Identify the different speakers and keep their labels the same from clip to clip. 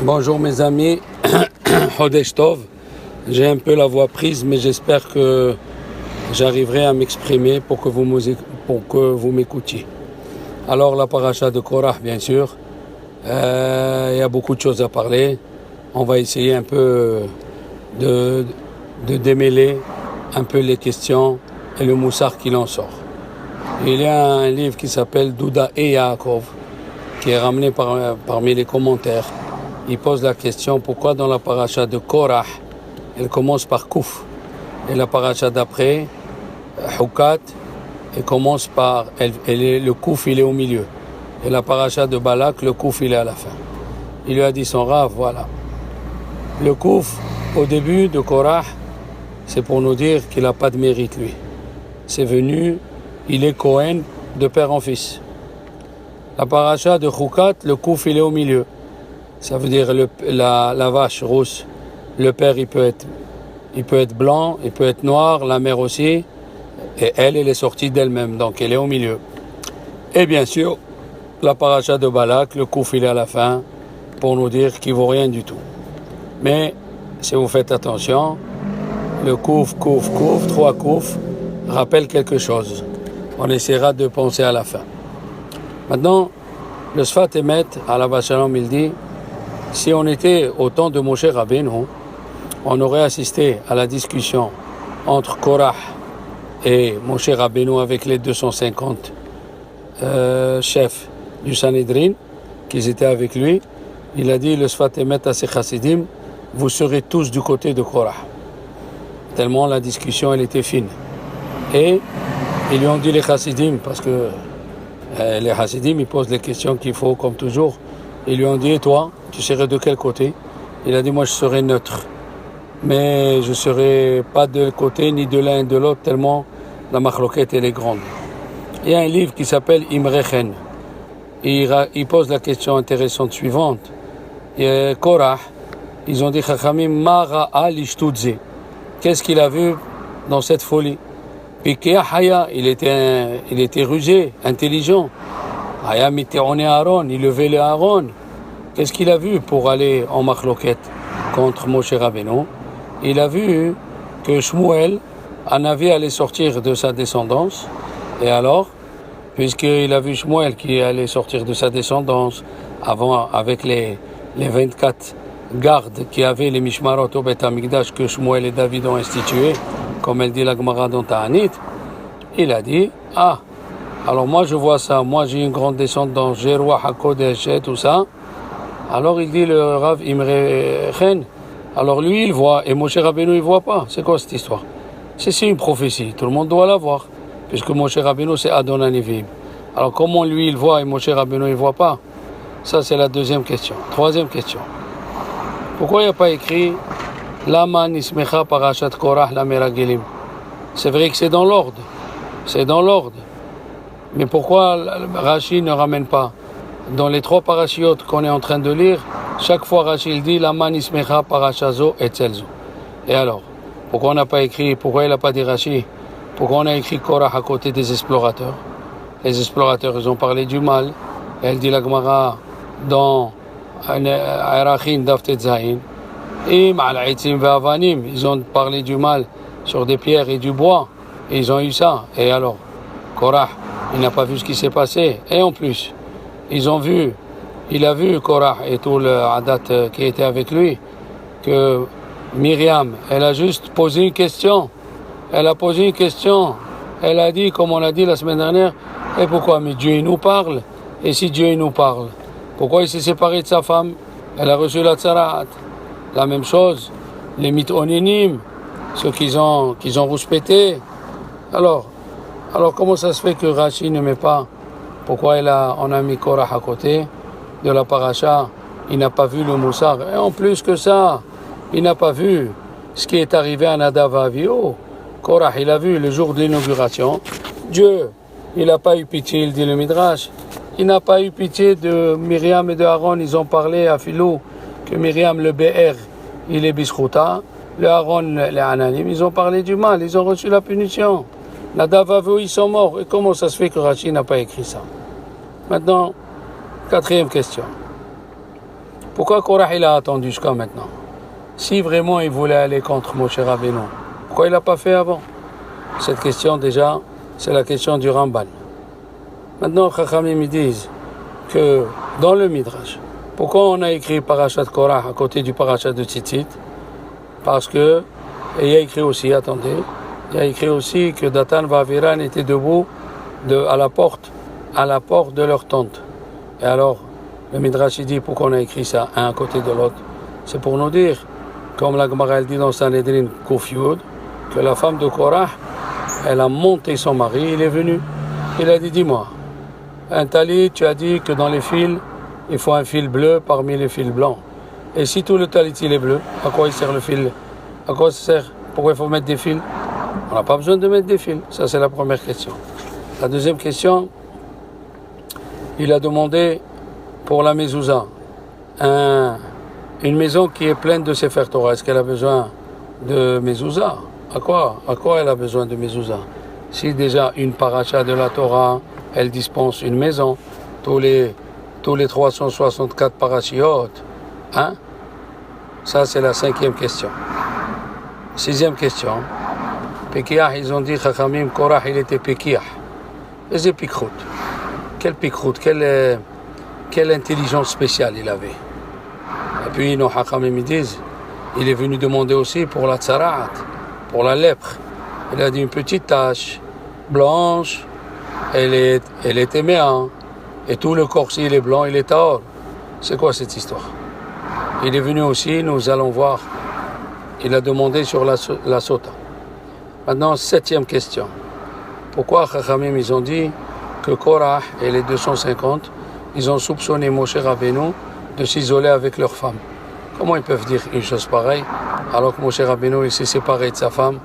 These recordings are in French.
Speaker 1: Bonjour mes amis, Chodesh Tov. J'ai un peu la voix prise, mais j'espère que j'arriverai à m'exprimer pour que vous m'écoutiez. Alors la paracha de Korach, bien sûr, il y a beaucoup de choses à parler. On va essayer un peu de démêler un peu les questions et le moussard qu'il en sort. Il y a un livre qui s'appelle Douda et Yaakov, qui est ramené parmi les commentaires. Il pose la question pourquoi dans la paracha de Korach, elle commence par Kouf. Et la paracha d'après, Hukat, elle commence par, le Kouf il est au milieu. Et la paracha de Balak, le Kouf il est à la fin. Il lui a dit son Rav, voilà. Le Kouf, au début de Korach, c'est pour nous dire qu'il n'a pas de mérite lui. C'est venu, il est Cohen de père en fils. La paracha de Hukat, le Kouf il est au milieu. Ça veut dire la vache rousse, le père il peut être blanc, il peut être noir, la mère aussi, et elle est sortie d'elle-même, donc elle est au milieu. Et bien sûr, la paracha de Balak, le kouf il est à la fin, pour nous dire qu'il vaut rien du tout. Mais, si vous faites attention, le kouf, trois kouf, rappelle quelque chose. On essaiera de penser à la fin. Maintenant, le Sfat Emet, à la Shalom, il dit, si on était au temps de Moshe Rabbeinu, on aurait assisté à la discussion entre Korach et Moshe Rabbeinu avec les 250 chefs du Sanhedrin, qui étaient avec lui. Il a dit, le Sfat Emet à ses chassidim, vous serez tous du côté de Korach. Tellement la discussion, elle était fine. Et ils lui ont dit les chassidim, parce que les chassidim, ils posent les questions qu'il faut, comme toujours. Ils lui ont dit, et toi, tu serais de quel côté? Il a dit, moi je serais neutre. Mais je ne serais pas de côté ni de l'un ni de l'autre, tellement la machloquette elle est grande. Il y a un livre qui s'appelle Imrechen. Il pose la question intéressante suivante. Korach, ils ont dit, Chachamim, Mara'a lishtudze. Qu'est-ce qu'il a vu dans cette folie? Puis Haya, il était rusé, intelligent. Haya miteone Aaron, il levait le Aaron. Qu'est-ce qu'il a vu pour aller en machloquette contre Moshe Rabbeinu? Il a vu que Shmuel, un avis allait sortir de sa descendance. Et alors, puisqu'il a vu Shmuel qui allait sortir de sa descendance avant, avec les 24 gardes qui avaient les Mishmarot au Beth Amikdash que Shmuel et David ont institué, comme elle dit la Gemara dans Ta'anit, il a dit, alors moi je vois ça, moi j'ai une grande descendance, j'ai roi HaKodesh et tout ça. Alors il dit le Rav Imrechen, alors lui il voit et Moshe Rabbeinu il voit pas. C'est quoi cette histoire? C'est une prophétie, tout le monde doit la voir, puisque Moshe Rabbeinu c'est Adon HaNeviim. Alors comment lui il voit et Moshe Rabbeinu il voit pas? Ça c'est la deuxième question. Troisième question. Pourquoi il n'y a pas écrit Lama Nismecha Parashat Korach la Meragelim? C'est vrai que c'est dans l'ordre. C'est dans l'ordre. Mais pourquoi Rashi ne ramène pas? Dans les trois parachiotes qu'on est en train de lire, chaque fois Rashi dit Lama Nismecha Parashazo et Tzelzo. Et alors, pourquoi on n'a pas écrit, pourquoi il n'a pas dit Rashi? Pourquoi on a écrit Korach à côté des explorateurs? Les explorateurs, ils ont parlé du mal. Elle dit la Gemara dans Arachin Daftet Zahin. Et Ma'al-Aitzim ve'Avanim, ils ont parlé du mal sur des pierres et du bois. Et ils ont eu ça. Et alors, Korach, il n'a pas vu ce qui s'est passé. Et en plus, il a vu Korach et tout le Hadat qui était avec lui, que Myriam, elle a juste posé une question. Elle a posé une question. Elle a dit, comme on a dit la semaine dernière, et pourquoi? Mais Dieu il nous parle. Et si Dieu il nous parle, pourquoi il s'est séparé de sa femme? Elle a reçu la tsaraat. La même chose, les mitoninim, ceux qu'ils ont rouspété. Alors comment ça se fait que Rashi ne met pas? Pourquoi on a mis Korach à côté de la paracha? Il n'a pas vu le moussard. Et en plus que ça, il n'a pas vu ce qui est arrivé à Nadav et Avihu. Korach, il a vu le jour de l'inauguration. Dieu, il n'a pas eu pitié, il dit le Midrash. Il n'a pas eu pitié de Myriam et de Aaron. Ils ont parlé à Philou que Myriam, le BR, il est Bishruta. Le Aaron, les Ananim, ils ont parlé du mal. Ils ont reçu la punition. Nadav et Avihu, ils sont morts. Et comment ça se fait que Rashi n'a pas écrit ça? Maintenant, quatrième question. Pourquoi Korah il a attendu jusqu'à maintenant? Si vraiment il voulait aller contre Moshe Rabbeinu, pourquoi il l'a pas fait avant? Cette question déjà, c'est la question du Ramban. Maintenant, Chachamim ils disent que dans le Midrash, pourquoi on a écrit Parashat Korah à côté du Parashat de Tzitzit? Parce que, et il y a écrit aussi, attendez, il y a écrit aussi que Datan et Aviran étaient debout à la porte de leur tente. Et alors, le Midrash dit pourquoi on a écrit ça, un à côté de l'autre. C'est pour nous dire, comme la Gemara dit dans Sanhedrin Kuf Yud, que la femme de Korah, elle a monté son mari, il est venu. Il a dit, dis-moi, un talit, tu as dit que dans les fils, il faut un fil bleu parmi les fils blancs. Et si tout le talit il est bleu, à quoi il sert le fil? À quoi ça sert? Pourquoi il faut mettre des fils? On n'a pas besoin de mettre des fils. Ça, c'est la première question. La deuxième question, il a demandé pour la mezouza, une maison qui est pleine de Sefer Torah. Est-ce qu'elle a besoin de mezouza? À quoi elle a besoin de mezouza? Si déjà une paracha de la Torah, elle dispense une maison, tous les 364 parachiotes, hein? Ça, c'est la cinquième question. Sixième question. Pekiah, ils ont dit, Chachamim, Korah, il était Pekiah. Et c'est Pikhout. Quel Pikhout, quelle intelligence spéciale il avait. Et puis, nos Chachamim disent, il est venu demander aussi pour la tsarat, pour la lèpre. Il a dit une petite tache blanche, elle est éméante, et tout le corps, s'il est blanc, il est taor. C'est quoi cette histoire? Il est venu aussi, nous allons voir, il a demandé sur la sota. Maintenant, septième question. Pourquoi Chachamim, ils ont dit que Korah et les 250, ils ont soupçonné Moshe Rabbeinu de s'isoler avec leur femme? Comment ils peuvent dire une chose pareille alors que Moshe Rabbeinu il s'est séparé de sa femme?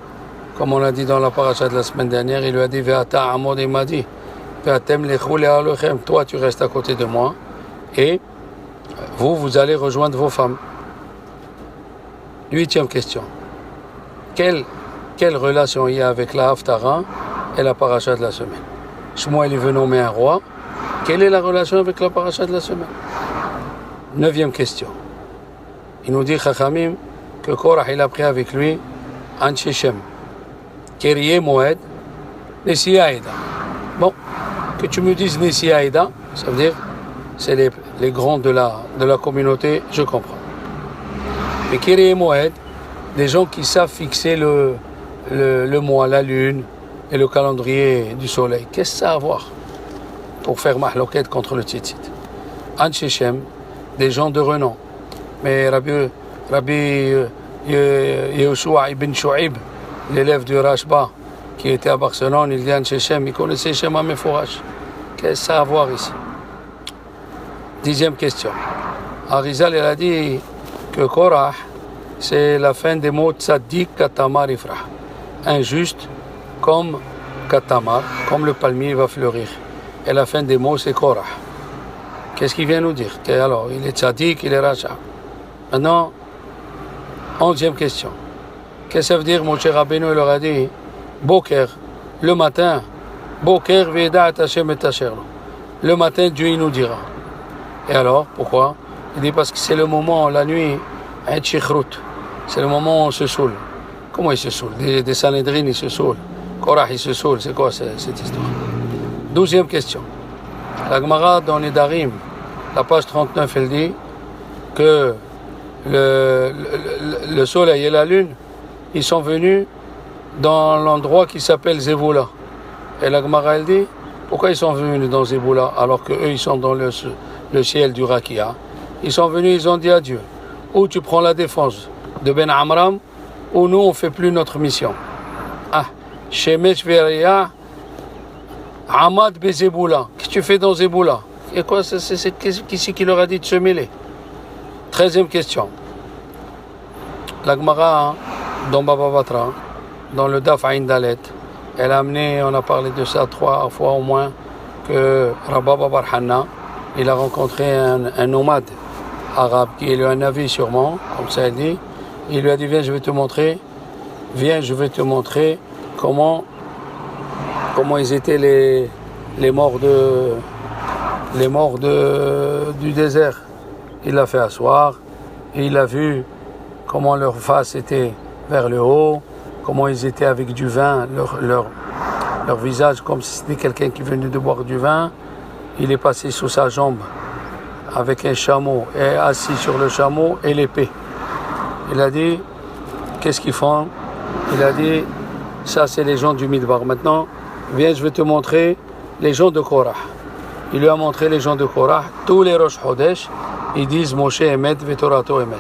Speaker 1: Comme on l'a dit dans la paracha de la semaine dernière, il lui a dit Ve'ata Amod, il m'a dit Ve'atem lechou le'alochem, toi tu restes à côté de moi et vous allez rejoindre vos femmes. Huitième question. Quelle relation il y a avec la Haftara et la paracha de la semaine? Shmuel veut nommer un roi. Quelle est la relation avec la paracha de la semaine? Neuvième question. Il nous dit Chachamim que Korah il a pris avec lui un Shechem, Keriye Moed, Nessi Aïda. Bon, que tu me dises Nessi Aïda, ça veut dire c'est les grands de la communauté, je comprends. Mais Keriye Moed, des gens qui savent fixer le mois, la lune et le calendrier du soleil. Qu'est-ce que ça a à voir pour faire mahloket contre le tzitzit? An Shechem, des gens de renom. Mais Rabbi Yehoshua ibn Shu'ib, l'élève du Rashba, qui était à Barcelone, il dit An Shechem, il connaissait Shema Mefourash. Qu'est-ce que ça a à voir ici? Dixième question. Arizal, il a dit que Korah, c'est la fin des mots tzaddik katamar ifrah. Injuste comme katamar, comme le palmier va fleurir. Et la fin des mots, c'est Korah. Qu'est-ce qu'il vient nous dire? Alors, il est tzaddik, il est racha. Maintenant, 11e question. Qu'est-ce que ça veut dire? Moshe Rabbeinu leur a dit Boker, le matin, Boker ve'edat Hashem et asher lo. Le matin, Dieu il nous dira. Et alors, pourquoi? Il dit parce que c'est le moment, la nuit, c'est le moment où on se saoule. Comment il se saoule? Des Sanhedrin, il se saoule. Korah, il se saoule. C'est quoi cette histoire? 12e question. La Gemara dans les Darim, la page 39, elle dit que le soleil et la lune, ils sont venus dans l'endroit qui s'appelle Zévoula. Et la Gemara, elle dit, pourquoi ils sont venus dans Zévoula alors qu'eux, ils sont dans le ciel du Rakia? Ils sont venus, ils ont dit à Dieu, ou tu prends la défense de Ben Amram, ou nous, on ne fait plus notre mission. Ah, Shemesh Veria, Hamad Bezeboula. Qu'est-ce que tu fais dans Zéboula? Et quoi, c'est qui leur a dit de se mêler? 13e question. La Gemara, dans Baba Batra, dans le Daf Aïn Dalet, elle a amené, on a parlé de ça 3 fois au moins, que Rabba Bar Hanna, il a rencontré un nomade arabe qui lui a un avis sûrement, comme ça il dit. Il lui a dit, viens, je vais te montrer comment ils étaient les morts du désert. il l'a fait asseoir, et il a vu comment leur face était vers le haut, comment ils étaient avec du vin, leur visage comme si c'était quelqu'un qui venait de boire du vin. Il est passé sous sa jambe avec un chameau, et assis sur le chameau et l'épée. Il a dit, qu'est-ce qu'ils font? Il a dit, ça c'est les gens du Midbar. Maintenant, viens, je vais te montrer les gens de Korah. Il lui a montré les gens de Korah, tous les Rosh Chodesh, ils disent Moshe Emet, Vetorato Emet.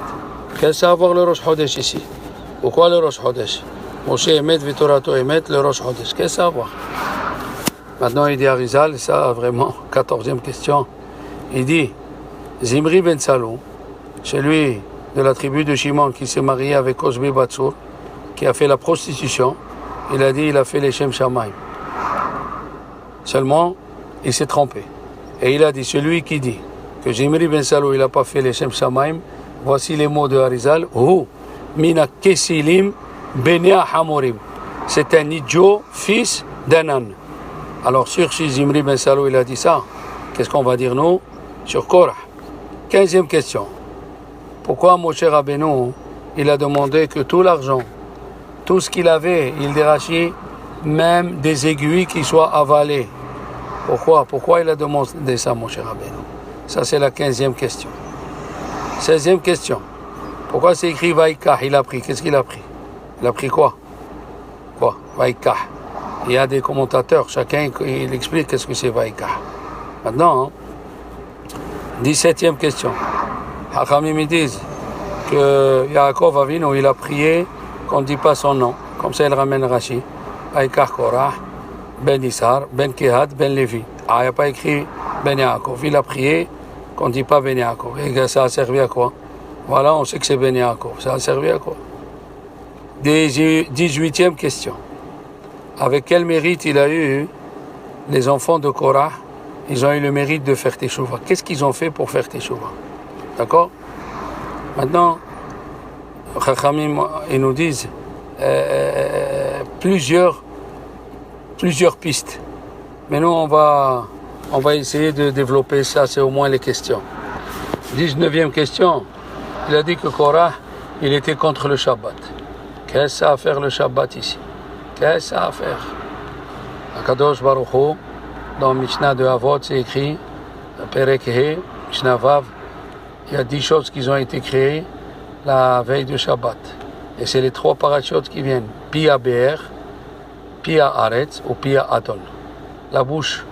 Speaker 1: Qu'est-ce à voir le Rosh Chodesh ici? Pourquoi le Rosh Chodesh? Moshe Emet, Vetorato Emet, le Rosh Chodesh. Qu'est-ce à voir? Maintenant, il dit à Rizal, ça vraiment, 14e question. Il dit, Zimri ben Salou, celui de la tribu de Shimon qui s'est marié avec Osbi Batsour, qui a fait la prostitution, il a dit, il a fait les Shem Shamaim. Seulement, il s'est trompé. Et il a dit, celui qui dit que Zimri ben Salou, il n'a pas fait les Shem Shamaim, voici les mots de Harizal, Hu mina kesilim benea hamorim. C'est un idiot, fils d'un âne. Alors, sur si Zimri ben Salou, il a dit ça, qu'est-ce qu'on va dire nous? Sur Korah. 15e question. Pourquoi Moshe Rabbeinu, il a demandé que tout l'argent, tout ce qu'il avait, il dérachi, même des aiguilles qui soient avalées? Pourquoi il a demandé ça, Moshe Rabbeinu? Ça, c'est la 15e question. 16e question. Pourquoi c'est écrit Vaikah? Il a pris. Qu'est-ce qu'il a pris? Il a pris quoi? Quoi? Vaikah. Il y a des commentateurs, chacun il explique qu'est-ce que c'est Vaikah. Maintenant, 17e question. Hachamim ils disent que Yaakov Avinu, il a prié qu'on ne dit pas son nom. Comme ça, il ramène Rashi. Vaikah Korah, Ben Issar, Ben Kehat, Ben Levi. Ah, il n'y a pas écrit Ben Yaakov. Il a prié qu'on ne dit pas Ben Yaakov. Et ça a servi à quoi? Voilà, on sait que c'est Ben Yaakov. Ça a servi à quoi? 18e question. Avec quel mérite il a eu les enfants de Korah? Ils ont eu le mérite de faire Teshuvah. Qu'est-ce qu'ils ont fait pour faire Teshuvah? D'accord? Maintenant, Chachamim, ils nous disent plusieurs pistes. Mais nous, on va essayer de développer ça, c'est au moins les questions. 19e question. Il a dit que Korah, il était contre le Shabbat. Qu'est-ce que ça a à faire le Shabbat ici? Qu'est-ce que ça a à faire? Akadosh Baruch Hu, dans Mishnah de Avot, c'est écrit, Perek He, Mishnah Vav, il y a 10 choses qui ont été créées la veille de Shabbat. Et c'est les 3 parachutes qui viennent. Pia Be'er, Pia Aretz ou Pia Aton. La bouche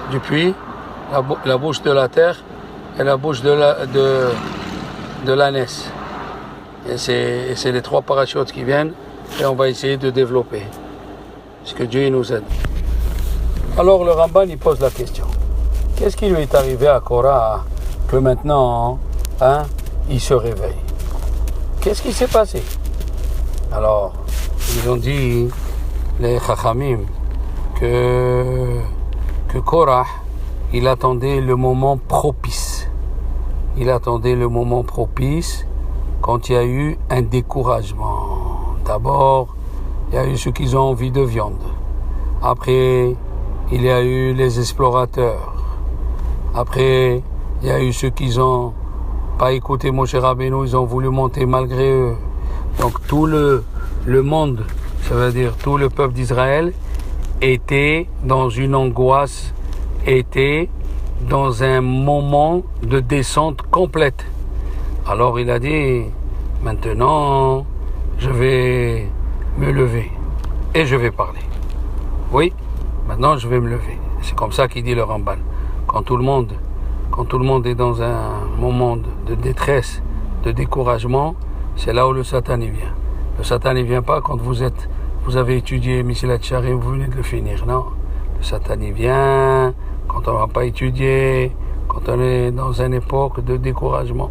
Speaker 1: du puits, la bouche de la terre et la bouche de l'ânesse. Et c'est les 3 parachutes qui viennent et on va essayer de développer. Parce que Dieu nous aide. Alors le Ramban il pose la question. Qu'est-ce qui lui est arrivé à Korah que maintenant il se réveille? Qu'est-ce qui s'est passé? Alors, ils ont dit, les Chachamim, que Korah, il attendait le moment propice. Il attendait le moment propice quand il y a eu un découragement. D'abord, il y a eu ceux qui ont envie de viande. Après, il y a eu les explorateurs. Après, il y a eu ceux qui n'ont pas écouté Moshe Rabbeinu, ils ont voulu monter malgré eux. Donc tout le monde, ça veut dire tout le peuple d'Israël, était dans une angoisse, était dans un moment de descente complète. Alors il a dit, maintenant, je vais me lever et je vais parler. Oui, maintenant je vais me lever. C'est comme ça qu'il dit le Ramban. Quand tout le monde est dans un moment de détresse, de découragement, c'est là où le Satan y vient. Le Satan ne vient pas quand vous avez étudié Mesilat Yesharim, vous venez de le finir, non. Le Satan y vient quand on n'a pas étudié, quand on est dans une époque de découragement.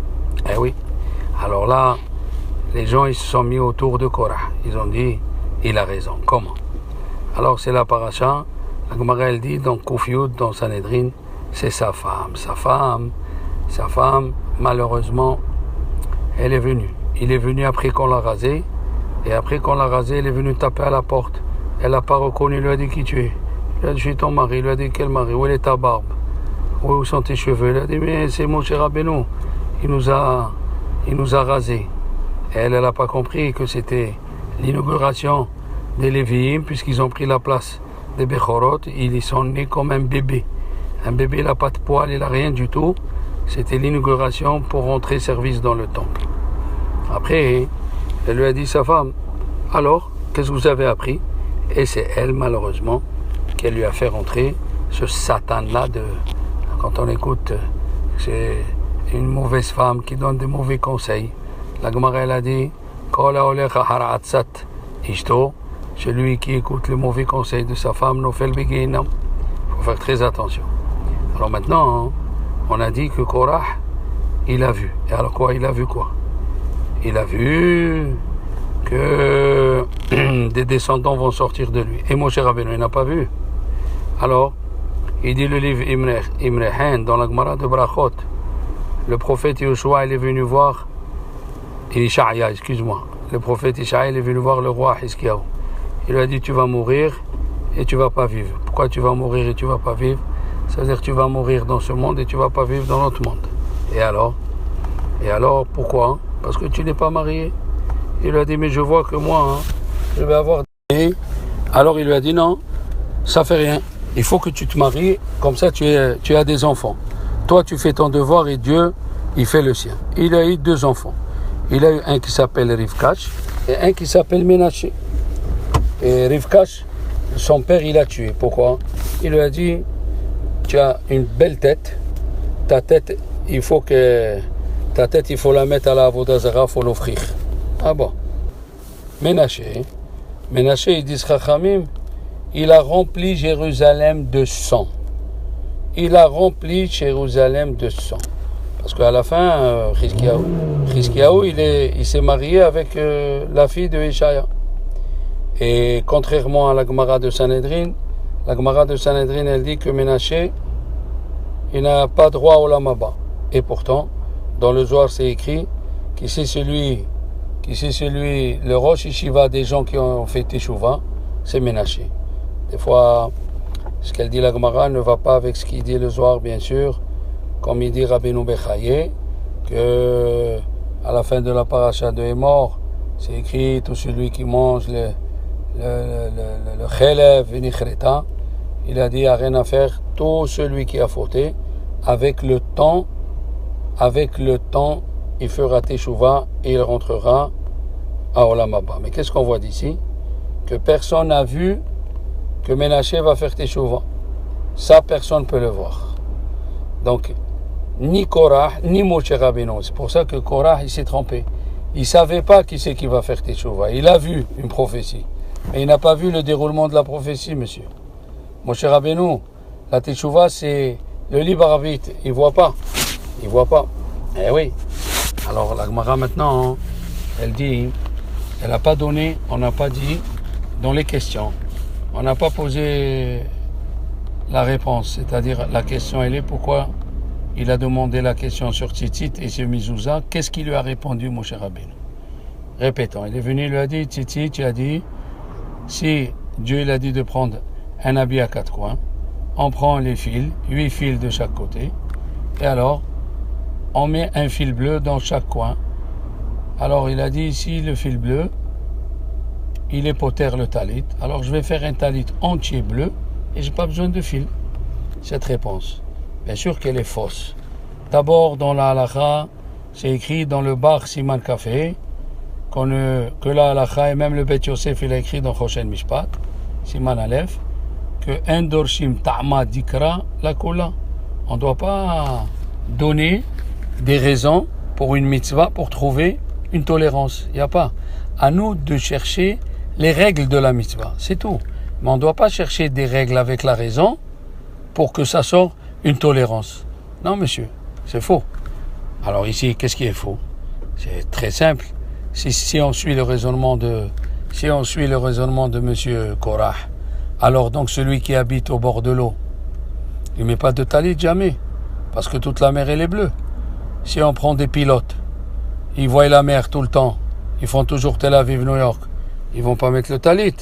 Speaker 1: Eh oui. Alors là, les gens ils se sont mis autour de Korah. Ils ont dit, il a raison. Comment? Alors c'est la paracha. La Gemara elle dit dans Kuf Yud, dans Sanhedrin, c'est sa femme. Sa femme, malheureusement, elle est venue. Il est venu après qu'on l'a rasé. Et après qu'on l'a rasé, il est venu taper à la porte. Elle n'a pas reconnu, il lui a dit qui tu es. Il a dit, je suis ton mari. Il lui a dit, quel mari? Où est ta barbe? où sont tes cheveux? Il a dit, mais c'est Moshe Rabbeinu, il nous a rasés. Et elle n'a pas compris que c'était l'inauguration des Lévi'im, puisqu'ils ont pris la place des Bechorot. Ils y sont nés comme un bébé. Un bébé, il n'a pas de poils, il n'a rien du tout. C'était l'inauguration pour rentrer service dans le temple. Après, elle lui a dit, sa femme, alors, qu'est-ce que vous avez appris? Et c'est elle, malheureusement, qu'elle lui a fait rentrer ce satan-là de... Quand on écoute, c'est une mauvaise femme qui donne des mauvais conseils. La Gemara, elle a dit, celui qui écoute le mauvais conseil de sa femme, il faut faire très attention. Alors maintenant, on a dit que Korah, il a vu. Et alors quoi? Il a vu quoi? Il a vu que des descendants vont sortir de lui. Et Moshe Rabbeinu, il n'a pas vu. Alors, il dit le livre Imrehen dans la Gemara de Brachot. Le prophète Yoshua, il est venu voir Ishaïa, excuse-moi. Le prophète Ishaïa, il est venu voir le roi Hiskiyahu. Il lui a dit, tu vas mourir et tu vas pas vivre. Pourquoi tu vas mourir et tu vas pas vivre? Ça veut dire que tu vas mourir dans ce monde et tu vas pas vivre dans l'autre monde. Et alors, pourquoi? Parce que tu n'es pas marié. Il lui a dit, mais je vois que moi, je vais avoir... Et alors il lui a dit, non, ça fait rien. Il faut que tu te maries, comme ça tu as des enfants. Toi, tu fais ton devoir et Dieu, il fait le sien. Il a eu 2 enfants. Il a eu un qui s'appelle Rivkash et un qui s'appelle Ménaché. Et Rivkash, son père, il l'a tué. Pourquoi? Il lui a dit, tu as une belle tête, ta tête, il faut la mettre à la Avodah Zarah, il faut l'offrir. Ah bon. Ménaché, ils disent Chachamim, il a rempli Jérusalem de sang. Il a rempli Jérusalem de sang. Parce qu'à la fin, Hiskiyahu, il s'est marié avec la fille de Ishaïa. Et contrairement à la Gemara de Sanhedrin, elle dit que Ménaché, il n'a pas droit au Lamaba. Et pourtant, dans le Zohar, c'est écrit qui c'est celui, le Rosh Yeshiva des gens qui ont fait Teshuvah, c'est Ménaché. Des fois, ce qu'elle dit la Gemara ne va pas avec ce qu'il dit le Zohar, bien sûr, comme il dit Rabbeinu Bechaye, que à la fin de la paracha de Hémor, c'est écrit tout celui qui mange le chelev v'nichreta, il a dit il n'y a rien à faire, tout celui qui a fauté, avec le temps, il fera teshuva et il rentrera à Olam Haba. Mais qu'est-ce qu'on voit d'ici? Que personne n'a vu que Ménaché va faire teshuva. Ça, personne ne peut le voir. Donc, ni Korah, ni Moshe Rabbeinu. C'est pour ça que Korah, il s'est trompé. Il ne savait pas qui c'est qui va faire teshuva. Il a vu une prophétie. Mais il n'a pas vu le déroulement de la prophétie, monsieur. Moshe Rabbeinu, la teshuva, c'est le libre arbitre. Il ne voit pas. Eh oui. Alors, la Gemara maintenant, elle dit, elle n'a pas donné, on n'a pas dit, dans les questions, on n'a pas posé la réponse. C'est-à-dire, la question, elle est pourquoi il a demandé la question sur Tzitzit et sur Mizouza. Qu'est-ce qu'il lui a répondu, Moshe Rabbeinu? Répétons, il est venu, il lui a dit, Tzitzit, il a dit, si Dieu il a dit de prendre un habit à 4 coins, on prend les fils, 8 fils de chaque côté, et alors, on met un fil bleu dans chaque coin. Alors il a dit ici, le fil bleu, il est poter le talit. Alors je vais faire un talit entier bleu, et je n'ai pas besoin de fil. Cette réponse, bien sûr qu'elle est fausse. D'abord, dans la halakha, c'est écrit dans le bar Siman Café, que la halakha, et même le Bet Yosef, il a écrit dans Choshen Mishpat, Siman Aleph, que un dorshim ta'ma dikra la kola. On ne doit pas donner des raisons pour une mitzvah, pour trouver une tolérance. Il n'y a pas. À nous de chercher les règles de la mitzvah, c'est tout. Mais on ne doit pas chercher des règles avec la raison pour que ça sorte une tolérance. Non, monsieur, c'est faux. Alors ici, qu'est-ce qui est faux? C'est très simple. Si on suit le raisonnement de monsieur Korah, alors donc celui qui habite au bord de l'eau, il ne met pas de talit jamais, parce que toute la mer elle est bleue. Si on prend des pilotes, ils voient la mer tout le temps, ils font toujours Tel Aviv, New York, ils vont pas mettre le talit.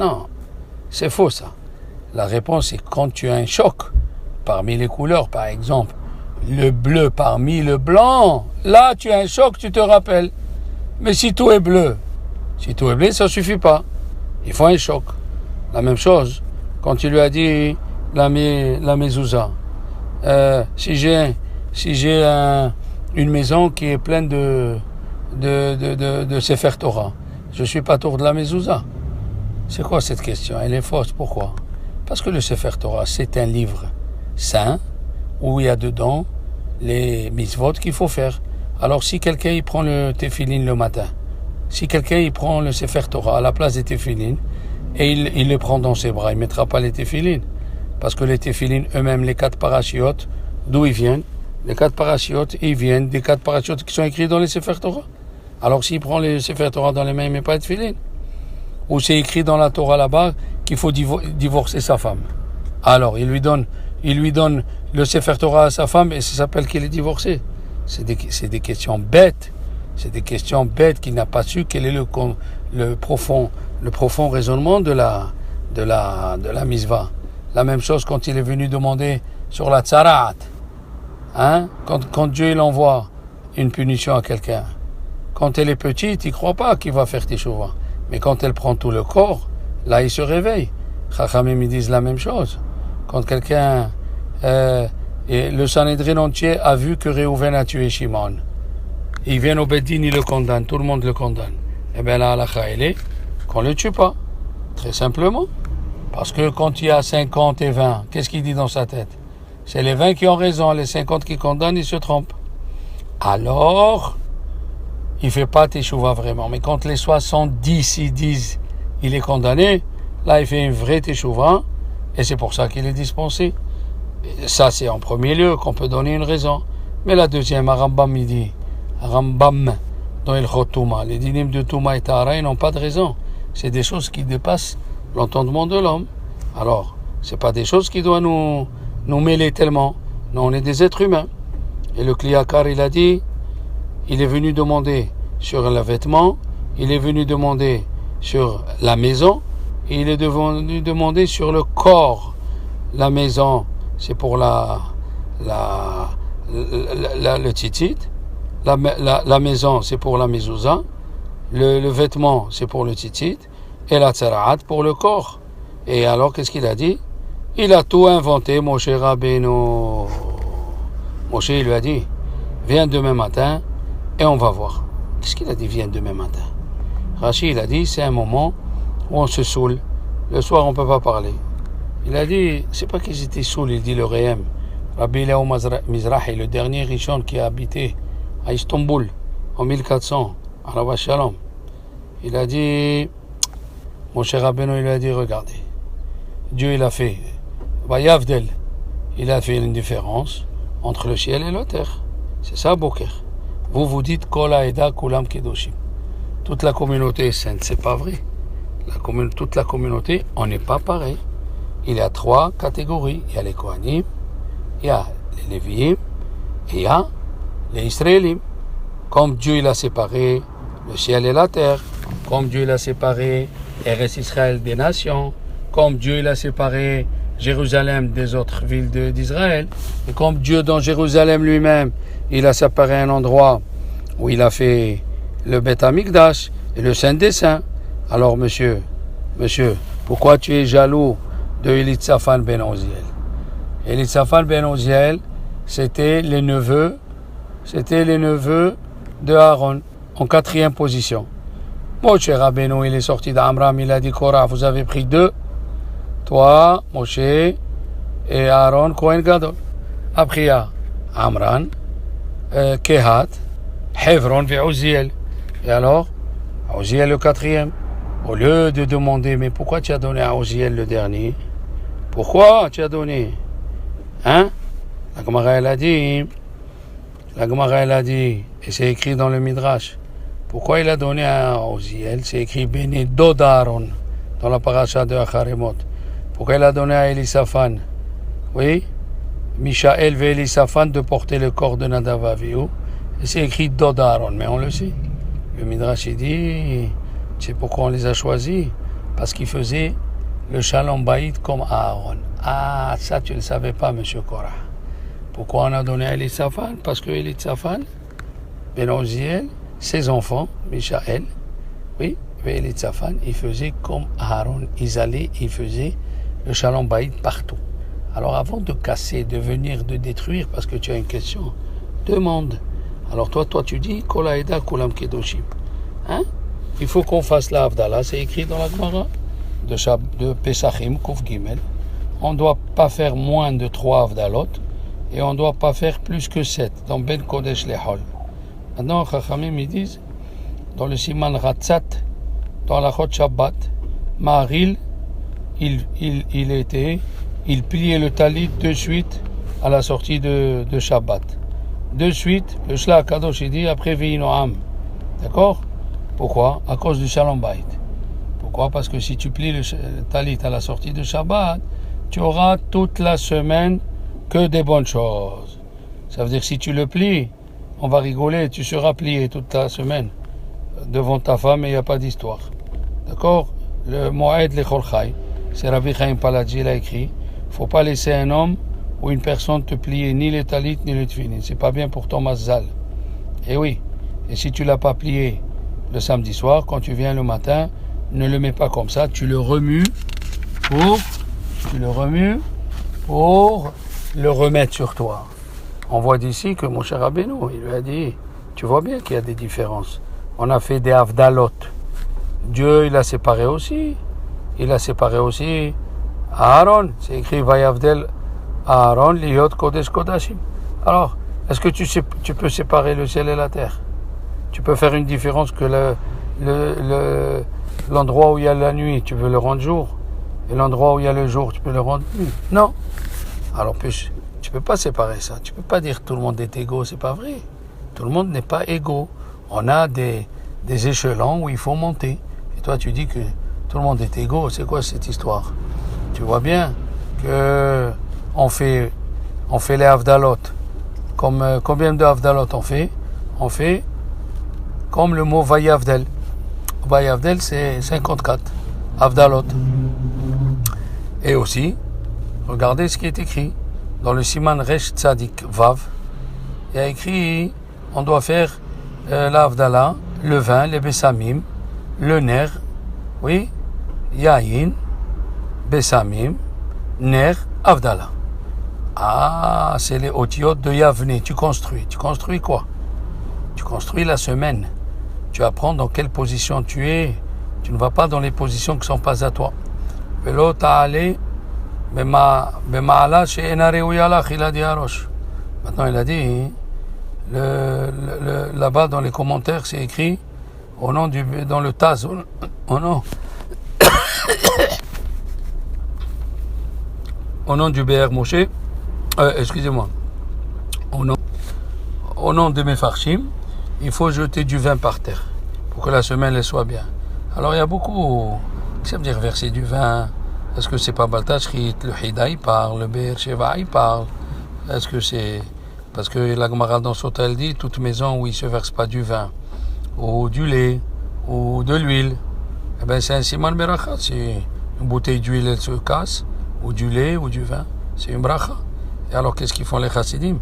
Speaker 1: Non, c'est faux ça. La réponse est quand tu as un choc, parmi les couleurs, par exemple, le bleu parmi le blanc, là tu as un choc, tu te rappelles. Mais si tout est bleu, ça ne suffit pas. Il faut un choc. La même chose, quand il lui a dit la mezouza. Si j'ai une maison qui est pleine de Sefer Torah, je ne suis pas tour de la mezouza. C'est quoi cette question? Elle est fausse. Pourquoi? Parce que le Sefer Torah, c'est un livre saint où il y a dedans les mitzvot qu'il faut faire. Alors si quelqu'un il prend le téfilin le matin, si quelqu'un il prend le Sefer Torah à la place des téfilin et il les prend dans ses bras, il ne mettra pas les téfilin. Parce que les téfilin eux-mêmes, les 4 parachiotes, d'où ils viennent? Les 4 parachiotes, ils viennent des 4 parachiotes qui sont écrits dans les Sefer Torah. Alors s'il prend les Sefer Torah dans les mains, il ne met pas les téfilin. Ou c'est écrit dans la Torah là-bas qu'il faut divorcer sa femme. Alors, il lui donne le Sefer Torah à sa femme et ça s'appelle qu'il est divorcé. C'est des questions bêtes. C'est des questions bêtes qu'il n'a pas su quel est le profond raisonnement de la misva. La même chose quand il est venu demander sur la tzarat. Hein? Quand Dieu il envoie une punition à quelqu'un. Quand elle est petite, il ne croit pas qu'il va faire teshuva. Mais quand elle prend tout le corps, là il se réveille. Chachamim ils disent la même chose. Quand quelqu'un, le Sanhédrin entier a vu que Réhouven a tué Shimon. Ils viennent au Beddin, ils le condamnent, tout le monde le condamne. Eh bien la halakha elle est qu'on ne le tue pas. Très simplement. Parce que quand il y a 50 et 20, qu'est-ce qu'il dit dans sa tête? C'est les 20 qui ont raison, les 50 qui condamnent, ils se trompent. Alors, il ne fait pas teshuva vraiment. Mais quand les 70 ils disent il est condamné, là il fait une vraie teshuva et c'est pour ça qu'il est dispensé. Et ça c'est en premier lieu qu'on peut donner une raison. Mais la deuxième, Rambam il dit, Rambam dans El Chotouma, les dynimes de Touma et Tahara ils n'ont pas de raison. C'est des choses qui dépassent l'entendement de l'homme. Alors, c'est pas des choses qui doivent nous mêler tellement. Non, on est des êtres humains. Et le Kliakar il a dit, il est venu demander sur le vêtement, il est venu demander sur la maison, et il est venu demander sur le corps. La maison, c'est pour le tzitzit, la maison, c'est pour la mezouza, le vêtement, c'est pour le tzitzit, et la tzaraat pour le corps. Et alors, qu'est-ce qu'il a dit? Il a tout inventé, Moshe Rabbeinu. Moshe, il lui a dit, viens demain matin, et on va voir. Qu'est-ce qu'il a dit, viens demain matin? Rashi, il a dit, c'est un moment où on se saoule. Le soir, on ne peut pas parler. Il a dit, c'est pas qu'ils étaient saouls, il dit le Réhem. Rabbi Eliyahu Mizrahi, le dernier Rishon qui a habité à Istanbul en 1400, à Rava Shalom. Il a dit, mon cher Rabbeinu, il lui a dit, regardez, Dieu, il a fait, Vayavdel, il a fait une différence entre le ciel et la terre. C'est ça, Boker. Vous dites Kol Haeda Kulam Kedoshim. Toute la communauté est sainte, c'est pas vrai. Toute la communauté, on n'est pas pareil. Il y a 3 catégories. Il y a les Kohanim, il y a les Léviim, et il y a les Israélim. Comme Dieu il a séparé le ciel et la terre, comme Dieu il a séparé Eretz Israël des nations, comme Dieu il a séparé Jérusalem des autres villes d'Israël, et comme Dieu dans Jérusalem lui-même, il a séparé un endroit où il a fait le Beth Amikdash et le Saint des Saints. Alors monsieur, pourquoi tu es jaloux de Elitzaphan ben Oziel? Elitzaphan ben Oziel, c'était les neveux de Aaron, en 4e position. Moshe Rabbeinu, il est sorti d'Amram, il a dit, Korah, vous avez pris 2, toi, Moshe, et Aaron, Kohen Gadol. Après, il y a Amran, Kehat, Hevron et Oziel. Et alors, Oziel le 4e. Au lieu de demander, mais pourquoi tu as donné à Oziel le dernier? Pourquoi tu as donné? Hein? La Gemara elle a dit, et c'est écrit dans le Midrash, pourquoi il a donné à Oziel? C'est écrit Bene Dod Aaron, dans la paracha de Acharemot. Pourquoi il a donné à Elisaphan? Oui? Mishaël et Elisaphan de porter le corps de Nadav Avihu. Et c'est écrit Dod Aaron, mais on le sait. Le Midrash il dit, c'est pourquoi on les a choisis? Parce qu'ils faisaient le Shalom Bayit comme Aaron. Ah, ça tu ne le savais pas, monsieur Korah. Pourquoi on a donné à Elitzaphan? Parce que Elitzaphan, Ben Oziel, ses enfants, Michaël, oui, Elitzaphan, ils faisaient comme Aaron. Ils faisaient le Shalom Bayit partout. Alors avant de casser, de venir, de détruire, parce que tu as une question, demande. Alors toi tu dis, Kola Eda Kulam Kedoshim. Hein? Il faut qu'on fasse la Havdalah, c'est écrit dans la Gemara de Pesachim, Kouf Gimel. On ne doit pas faire moins de 3 Havdalot et on ne doit pas faire plus que 7 dans Ben Kodesh Lehol. Maintenant, Chachamim ils disent, dans le Siman Ratzat, dans la Chot Shabbat, Maharil, il pliait le talit de suite à la sortie de Shabbat. De suite, le Shla Kadosh il dit après Ve'inoam. D'accord? Pourquoi? À cause du Shalom Bayit. Pourquoi? Parce que si tu plies le talit à la sortie de Shabbat, tu auras toute la semaine que des bonnes choses. Ça veut dire que si tu le plies, on va rigoler, tu seras plié toute la semaine devant ta femme et il n'y a pas d'histoire. D'accord? Le Moed Lechol Chai, c'est Rabbi Chaim Paladji l'a écrit. Il ne faut pas laisser un homme ou une personne te plier ni le talit ni le tefillin. C'est pas bien pour ton mazzal. Et oui. Et si tu l'as pas plié le samedi soir, quand tu viens le matin, ne le mets pas comme ça. Tu le remues pour le remettre sur toi. On voit d'ici que mon cher Rabbeinu, il lui a dit, tu vois bien qu'il y a des différences. On a fait des Havdalot. Dieu, il a séparé aussi. Il a séparé aussi Aaron. C'est écrit Vayavdel Aaron liot kodesh kodashim. Alors, est-ce que tu peux séparer le ciel et la terre? Tu peux faire une différence que l'endroit où il y a la nuit, tu veux le rendre jour, et l'endroit où il y a le jour, tu peux le rendre nuit? Non. Alors, plus, tu peux pas séparer ça. Tu peux pas dire que tout le monde est égaux, c'est pas vrai. Tout le monde n'est pas égaux. On a des échelons où il faut monter. Et toi, tu dis que tout le monde est égaux. C'est quoi cette histoire? Tu vois bien que on fait les Havdalot. Comme combien de Havdalot on fait? On fait comme le mot Vayavdel. Vayavdel, c'est 54 Havdalot. Et aussi, regardez ce qui est écrit dans le Siman Resh Tzadik Vav. Il y a écrit, on doit faire la Havdalah, le vin, les Bessamim, le ner, oui, Yahin, Bessamim, ner, Havdalah. Ah, c'est les otiot de Yavne. Tu construis. Tu construis quoi? Tu construis la semaine. Tu apprends dans quelle position tu es. Tu ne vas pas dans les positions qui ne sont pas à toi. Velo ta'ale bema'ala she'ena re'uya lach, il a dit à Rosh. Maintenant, il a dit, là-bas dans les commentaires, c'est écrit au nom dans le Taz, au nom du BR Moshe, excusez-moi, au nom de mes Mefarshim, il faut jeter du vin par terre pour que la semaine elle soit bien. Alors il y a beaucoup, ça veut dire verser du vin. Est-ce que c'est pas Baltashrit, le Hida il parle, le BR Sheva il parle? Est-ce que c'est parce que la Gemara dans Sota elle dit toute maison où il se verse pas du vin ou du lait ou de l'huile, eh ben c'est un siman beracha. Si une bouteille d'huile elle se casse, ou du lait ou du vin, c'est une bracha. Et alors qu'est-ce qu'ils font les chassidim?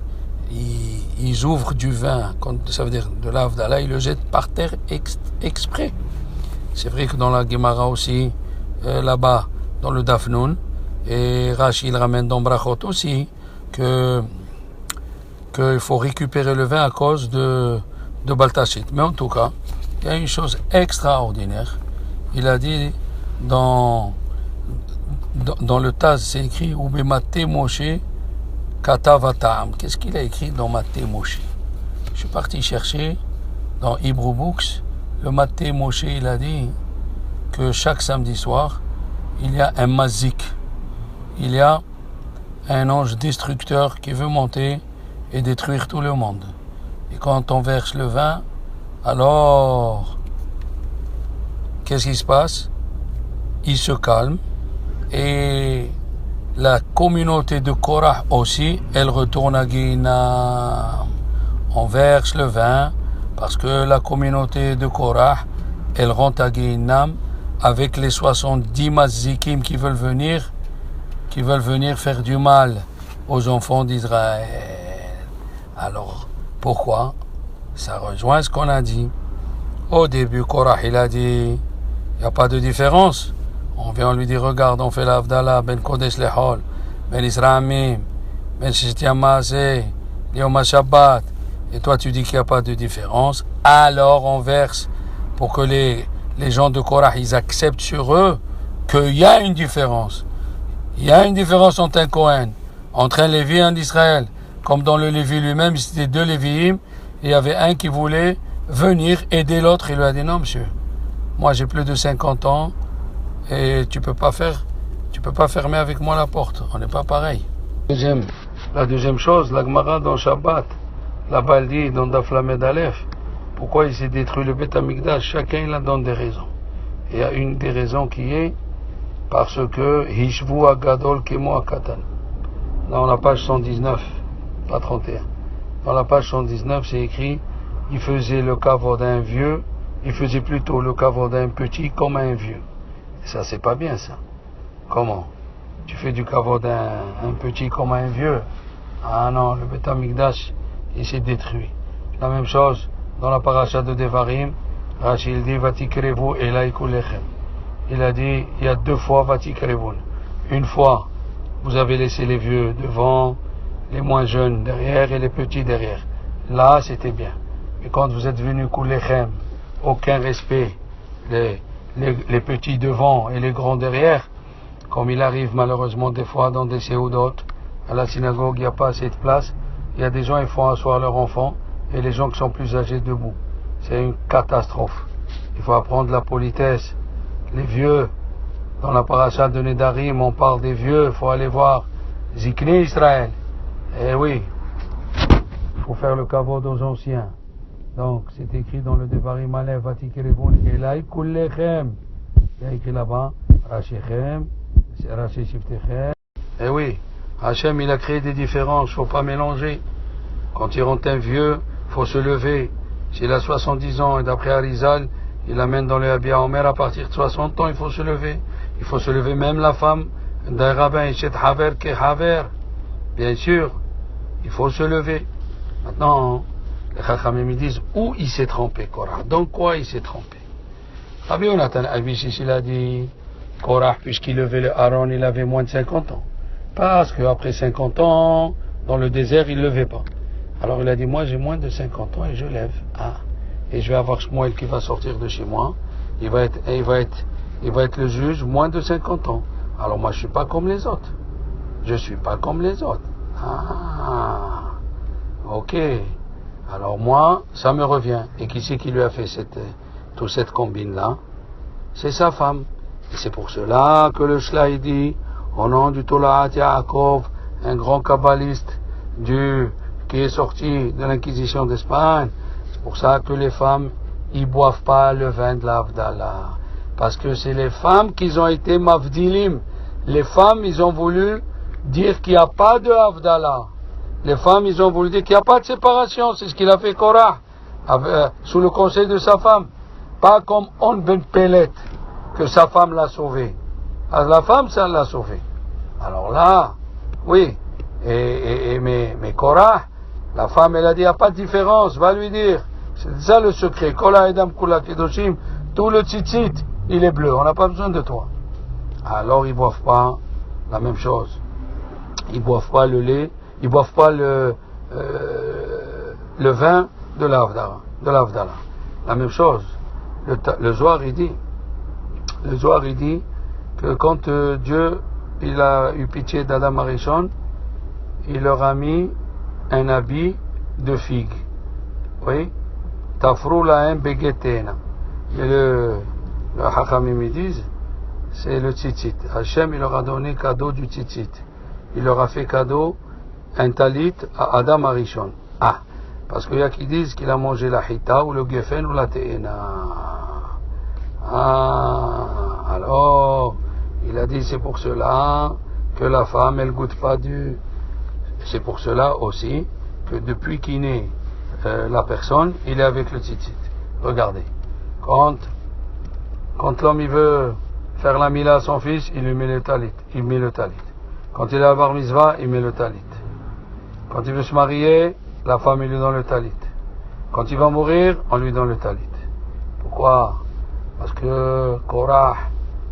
Speaker 1: Ils ouvrent du vin, ça veut dire de l'Havdalah, ils le jettent par terre exprès. C'est vrai que dans la Gemara aussi, là-bas, dans le Dafnoun, et Rashi il ramène dans Brachot aussi, qu'il faut récupérer le vin à cause de Baltashit. Mais en tout cas, il y a une chose extraordinaire. Il a dit dans le Taz, c'est écrit Ubemate Moshe Katavatam. Qu'est-ce qu'il a écrit dans Maté Moshe? Je suis parti chercher dans Hebrew Books. Le Maté Moshe, il a dit que chaque samedi soir, il y a un mazik. Il y a un ange destructeur qui veut monter et détruire tout le monde. Et quand on verse le vin, alors, qu'est-ce qui se passe? Il se calme et la communauté de Korah aussi, elle retourne à Guinam. On verse le vin parce que la communauté de Korah, elle rentre à Guinam avec les 70 mazzikim qui veulent venir faire du mal aux enfants d'Israël. Alors, pourquoi? Ça rejoint ce qu'on a dit. Au début, Korah, il a dit, il n'y a pas de différence. On vient, on lui dit, regarde, on fait l'Avdallah, Ben Kodesh Lehol, Ben Isra'amim, Ben Shishtiam Maaseh, Yom HaShabbat. Et toi, tu dis qu'il n'y a pas de différence. Alors, on verse pour que les gens de Korah, ils acceptent sur eux qu'il y a une différence. Il y a une différence entre un Kohen, entre un Lévi et un d'Israël. Comme dans le Lévi lui-même, c'était 2 Lévi'im. Il y avait un qui voulait venir aider l'autre. Il lui a dit, non, monsieur, moi j'ai plus de 50 ans et tu peux pas fermer avec moi la porte. On n'est pas pareil. La deuxième chose, la Gemara dans Shabbat, là-bas elle dit, dans Daf Lamed Aleph, pourquoi il s'est détruit le Beth Amikdash. Chacun il a donne des raisons. Il y a une des raisons qui est parce que Hishvu Agadol Kemo Akatan. Dans la page 119, pas 31. Dans la page 119, c'est écrit, il faisait le kavod d'un vieux, il faisait plutôt le kavod d'un petit comme un vieux. Et ça, c'est pas bien, ça. Comment? Tu fais du kavod d'un petit comme un vieux? Ah non, le Beth Amikdash, il s'est détruit. La même chose, dans la paracha de Devarim, Rachid dit, Vatikrevu Elai Kulechem. Il a dit, il y a 2 fois Vatikrevun. Une fois, vous avez laissé les vieux devant, les moins jeunes derrière et les petits derrière. Là, c'était bien. Et quand vous êtes venus Kulechem, aucun respect, les petits devant et les grands derrière, comme il arrive malheureusement des fois dans des séoudotes, à la synagogue, il n'y a pas assez de place, il y a des gens qui font asseoir leurs enfants et les gens qui sont plus âgés debout. C'est une catastrophe. Il faut apprendre la politesse. Les vieux, dans la paracha de Nedarim, on parle des vieux, il faut aller voir Zikni Israël. Eh oui, il faut faire le kavod aux anciens. Donc, c'est écrit dans le Devarim Aleph, Vatikirevun Elai Kullechem. Il y a écrit là-bas, Rachechem, Raché Shiftechem. Eh oui, Hachem, il a créé des différences, il ne faut pas mélanger. Quand il rentre un vieux, il faut se lever. S'il a 70 ans, et d'après Arizal, il amène dans le Abia Omer à partir de 60 ans, il faut se lever. Il faut se lever, même la femme d'un rabbin, Chet Haver ke Haver. Bien sûr, il faut se lever. Maintenant, les Chachamim disent où il s'est trompé, Korah. Dans quoi il s'est trompé? Rabbi Yonatan Abish, il a dit, Korah, puisqu'il levait le Aaron, il avait moins de 50 ans. Parce qu'après 50 ans, dans le désert, il ne levait pas. Alors il a dit, moi j'ai moins de 50 ans et je lève. Ah. Et je vais avoir Shmuel qui va sortir de chez moi. Il va être le juge moins de 50 ans. Alors moi je suis pas comme les autres. Je suis pas comme les autres. Ah. Ok. Alors moi, ça me revient. Et qui c'est qui lui a fait toute cette combine-là? C'est sa femme. Et c'est pour cela que le Shlai dit, au nom du Tolaat Yaakov, un grand kabbaliste qui est sorti de l'Inquisition d'Espagne. C'est pour ça que les femmes, ils boivent pas le vin de l'Avdallah. Parce que c'est les femmes qui ont été mavdilim. Les femmes, ils ont voulu dire qu'il n'y a pas de Avdallah. Les femmes, ils ont voulu dire qu'il n'y a pas de séparation. C'est ce qu'il a fait Korah, sous le conseil de sa femme. Pas comme On Ben Pelet, que sa femme l'a sauvé. Alors, la femme, ça l'a sauvé. Alors là, oui. Mais Korah, la femme, elle a dit, il n'y a pas de différence. Va lui dire. C'est ça le secret. Kola Edam Kula Kedoshim, tout le tzitzit, il est bleu. On n'a pas besoin de toi. Alors, ils ne boivent pas la même chose. Ils ne boivent pas le lait. Ils ne boivent pas le vin de l'Avdallah. La même chose. Le Zohar, il dit que quand Dieu, il a eu pitié d'Adam Arishon, il leur a mis un habit de figue. Oui? Tafrou lahem begetena. Et le Hachamim, ils disent, c'est le tzitzit. Hachem, il leur a donné cadeau du tzitzit. Il leur a fait cadeau un talit à Adam Arishon. Ah, parce qu'il y a qui disent qu'il a mangé la hita ou le geffen ou la te'ena. Ah, alors, il a dit c'est pour cela que la femme, elle goûte pas du... C'est pour cela aussi que depuis qu'il naît la personne, il est avec le tzitzit. Regardez, quand Quand l'homme il veut faire la mila à son fils, il lui met le talit. Il met le talit. Quand il est à bar mitzvah, il met le talit. Quand il veut se marier, la femme il lui donne le talit. Quand il va mourir, on lui donne le talit. Pourquoi? Parce que Korah,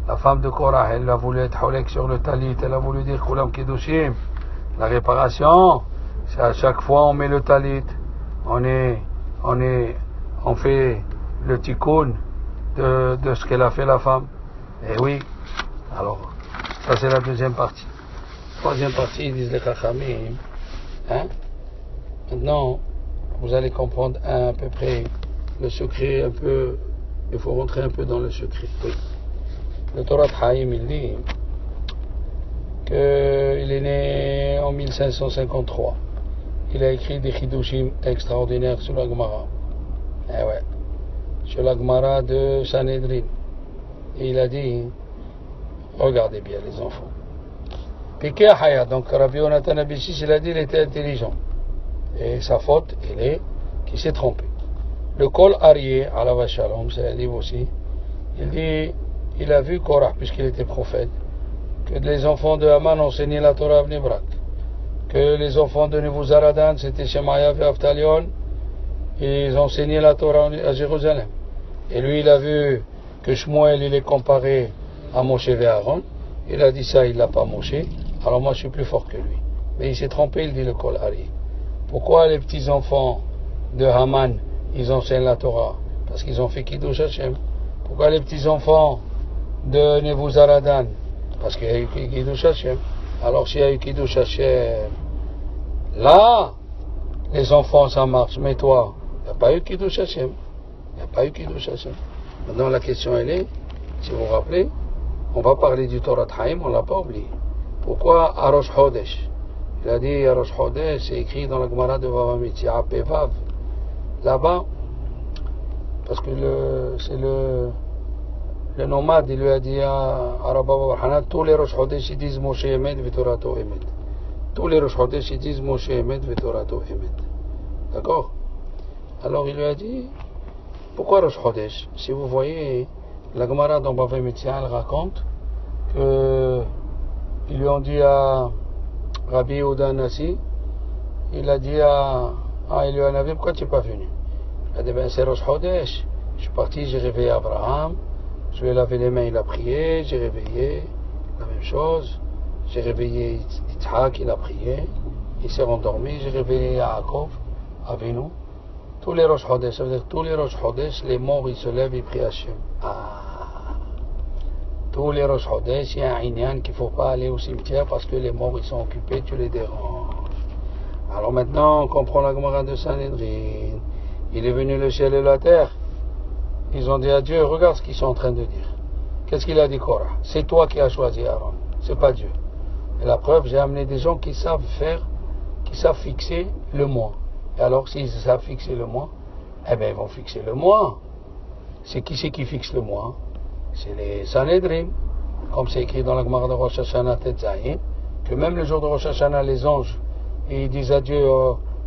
Speaker 1: la femme de Korah, elle a voulu être holek sur le talit, elle a voulu dire Kulam Kiddushim. La réparation, c'est à chaque fois on met le talit, on fait le tikkun de ce qu'elle a fait la femme. Et oui, alors, ça c'est la deuxième partie. Troisième partie, ils disent les Chachamim. Hein? Maintenant, vous allez comprendre à peu près le secret un peu. Il faut rentrer un peu dans le secret. Oui. Le Torah Haïm, il dit qu'il est né en 1553. Il a écrit des Chidushim extraordinaires sur la Gemara. Eh ouais. Sur la Gemara de Sanhedrin. Et il a dit, regardez bien les enfants. Piqué à Haya, donc Rabbi Yonatan Abissis, il a dit qu'il était intelligent. Et sa faute, elle est qu'il s'est trompé. Le Kol Arié, Alav Shalom, c'est un livre aussi, il dit, il a vu Korah, puisqu'il était prophète, que les enfants de Haman enseignaient la Torah à Bnei Brak, que les enfants de Nebuzaradan, c'était Shemaya et Avtalion, ils enseignaient la Torah à Jérusalem. Et lui, il a vu que Shmuel, il est comparé à Moshe et Aaron. Il a dit ça, il l'a pas Moshe. Alors moi, je suis plus fort que lui. Mais il s'est trompé, il dit le Kol Ari. Pourquoi les petits-enfants de Haman, ils enseignent la Torah? Parce qu'ils ont fait Kiddush Hashem. Pourquoi les petits-enfants de Nebuzaradan? Parce qu'il y a eu Kiddush Hashem. Alors s'il y a eu Kiddush Hashem, là, les enfants, ça marche. Mais toi, il n'y a pas eu Kiddush Hashem. Il n'y a pas eu Kiddush Hashem. Maintenant, la question, elle est, si vous vous rappelez, on va parler du Torah Haïm, on ne l'a pas oublié. Pourquoi Arosh Chodesh? Il a dit Arosh Chodesh, c'est écrit dans la Gemara de Bava Metzia, Pevav. Là-bas, parce que c'est le nomade, il lui a dit à Rabba Barhana, tous les Rosh Chodesh, ils disent Moshe Emet, Vetorato Emet. Tous les Rosh Chodesh, ils disent Moshe Emet, Vetorato Emet. D'accord? Alors il lui a dit, pourquoi Rosh Chodesh? Si vous voyez, la Gemara dans Bava Metzia, elle raconte que ils lui ont dit à Rabbi Yehuda Nassi, il a dit à Eliyahu Hanavi, pourquoi tu n'es pas venu? Il a dit, ben c'est Rosh Chodesh. Je suis parti, j'ai réveillé Abraham, je lui ai lavé les mains, il a prié, j'ai réveillé, la même chose. J'ai réveillé Yitzhak, il a prié, il s'est rendormi, j'ai réveillé Yaakov, Avinu. Tous les Rosh Chodesh, ça veut dire tous les Rosh Chodesh, les morts ils se lèvent, ils prient Hashem. Tous les Rosh Chodesh, il y a un inyan qu'il ne faut pas aller au cimetière parce que les morts ils sont occupés, tu les déranges. Alors maintenant, on comprend la Gemara de Sanhedrin. Il est venu le ciel et la terre. Ils ont dit à Dieu, regarde ce qu'ils sont en train de dire. Qu'est-ce qu'il a dit Korah? C'est toi qui as choisi Aaron, c'est pas Dieu. Et la preuve, j'ai amené des gens qui savent fixer le mois. Et alors, s'ils savent fixer le mois, eh bien, ils vont fixer le mois. C'est qui fixe le mois? C'est les Sanhedrin. Comme c'est écrit dans la Gemara de Rosh Hashanah Tetzaïn, que même le jour de Rosh Hashanah, les anges, ils disent à Dieu,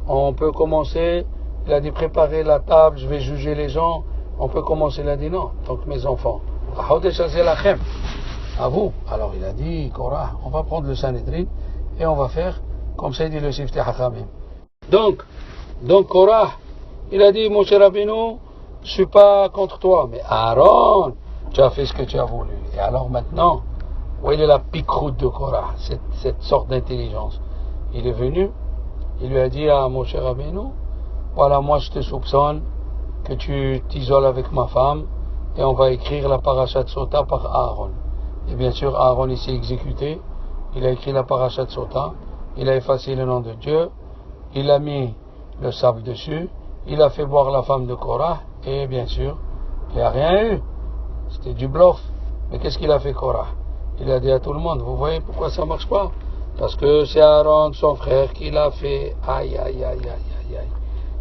Speaker 1: on peut commencer. Il a dit, préparez la table, je vais juger les gens. On peut commencer. Il a dit, non, donc mes enfants, à vous. Alors il a dit, Korah, on va prendre le Sanhedrin et on va faire comme ça, il dit le Siftei Hachamim. Donc Korah, il a dit, mon cher Rabbeinu, je ne suis pas contre toi, mais Aaron, tu as fait ce que tu as voulu. Et alors maintenant, où il est la piqueroute de Korah, cette sorte d'intelligence. Il est venu, il lui a dit à mon cher Rabbeinu, voilà, moi je te soupçonne que tu t'isoles avec ma femme et on va écrire la parashat Sota par Aaron. Et bien sûr, Aaron il s'est exécuté, il a écrit la parashat Sota, il a effacé le nom de Dieu, il a mis le sable dessus, il a fait boire la femme de Korah et bien sûr, il n'y a rien eu. C'était du bluff. Mais qu'est-ce qu'il a fait Korah? Il a dit à tout le monde, vous voyez pourquoi ça ne marche pas? Parce que c'est Aaron, son frère, qui l'a fait. Aïe, aïe, aïe, aïe, aïe, aïe.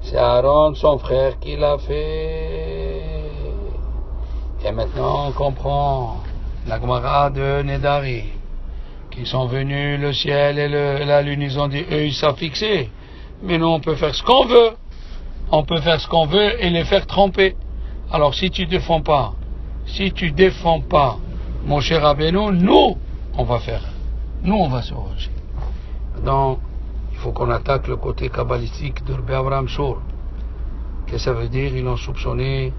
Speaker 1: C'est Aaron, son frère, qui l'a fait. Et maintenant, on comprend la Gemara de Nedari, qui sont venus, le ciel et la lune, ils ont dit, eux, ils savent fixer. Mais nous, on peut faire ce qu'on veut. On peut faire ce qu'on veut et les faire tromper. Alors, si tu ne défends pas si tu défends pas Moshe Rabbeinu, nous, on va faire. Nous, on va se venger. Donc, il faut qu'on attaque le côté kabbalistique de Rabbi Abraham Shur. Qu'est-ce que ça veut dire? Ils l'ont soupçonné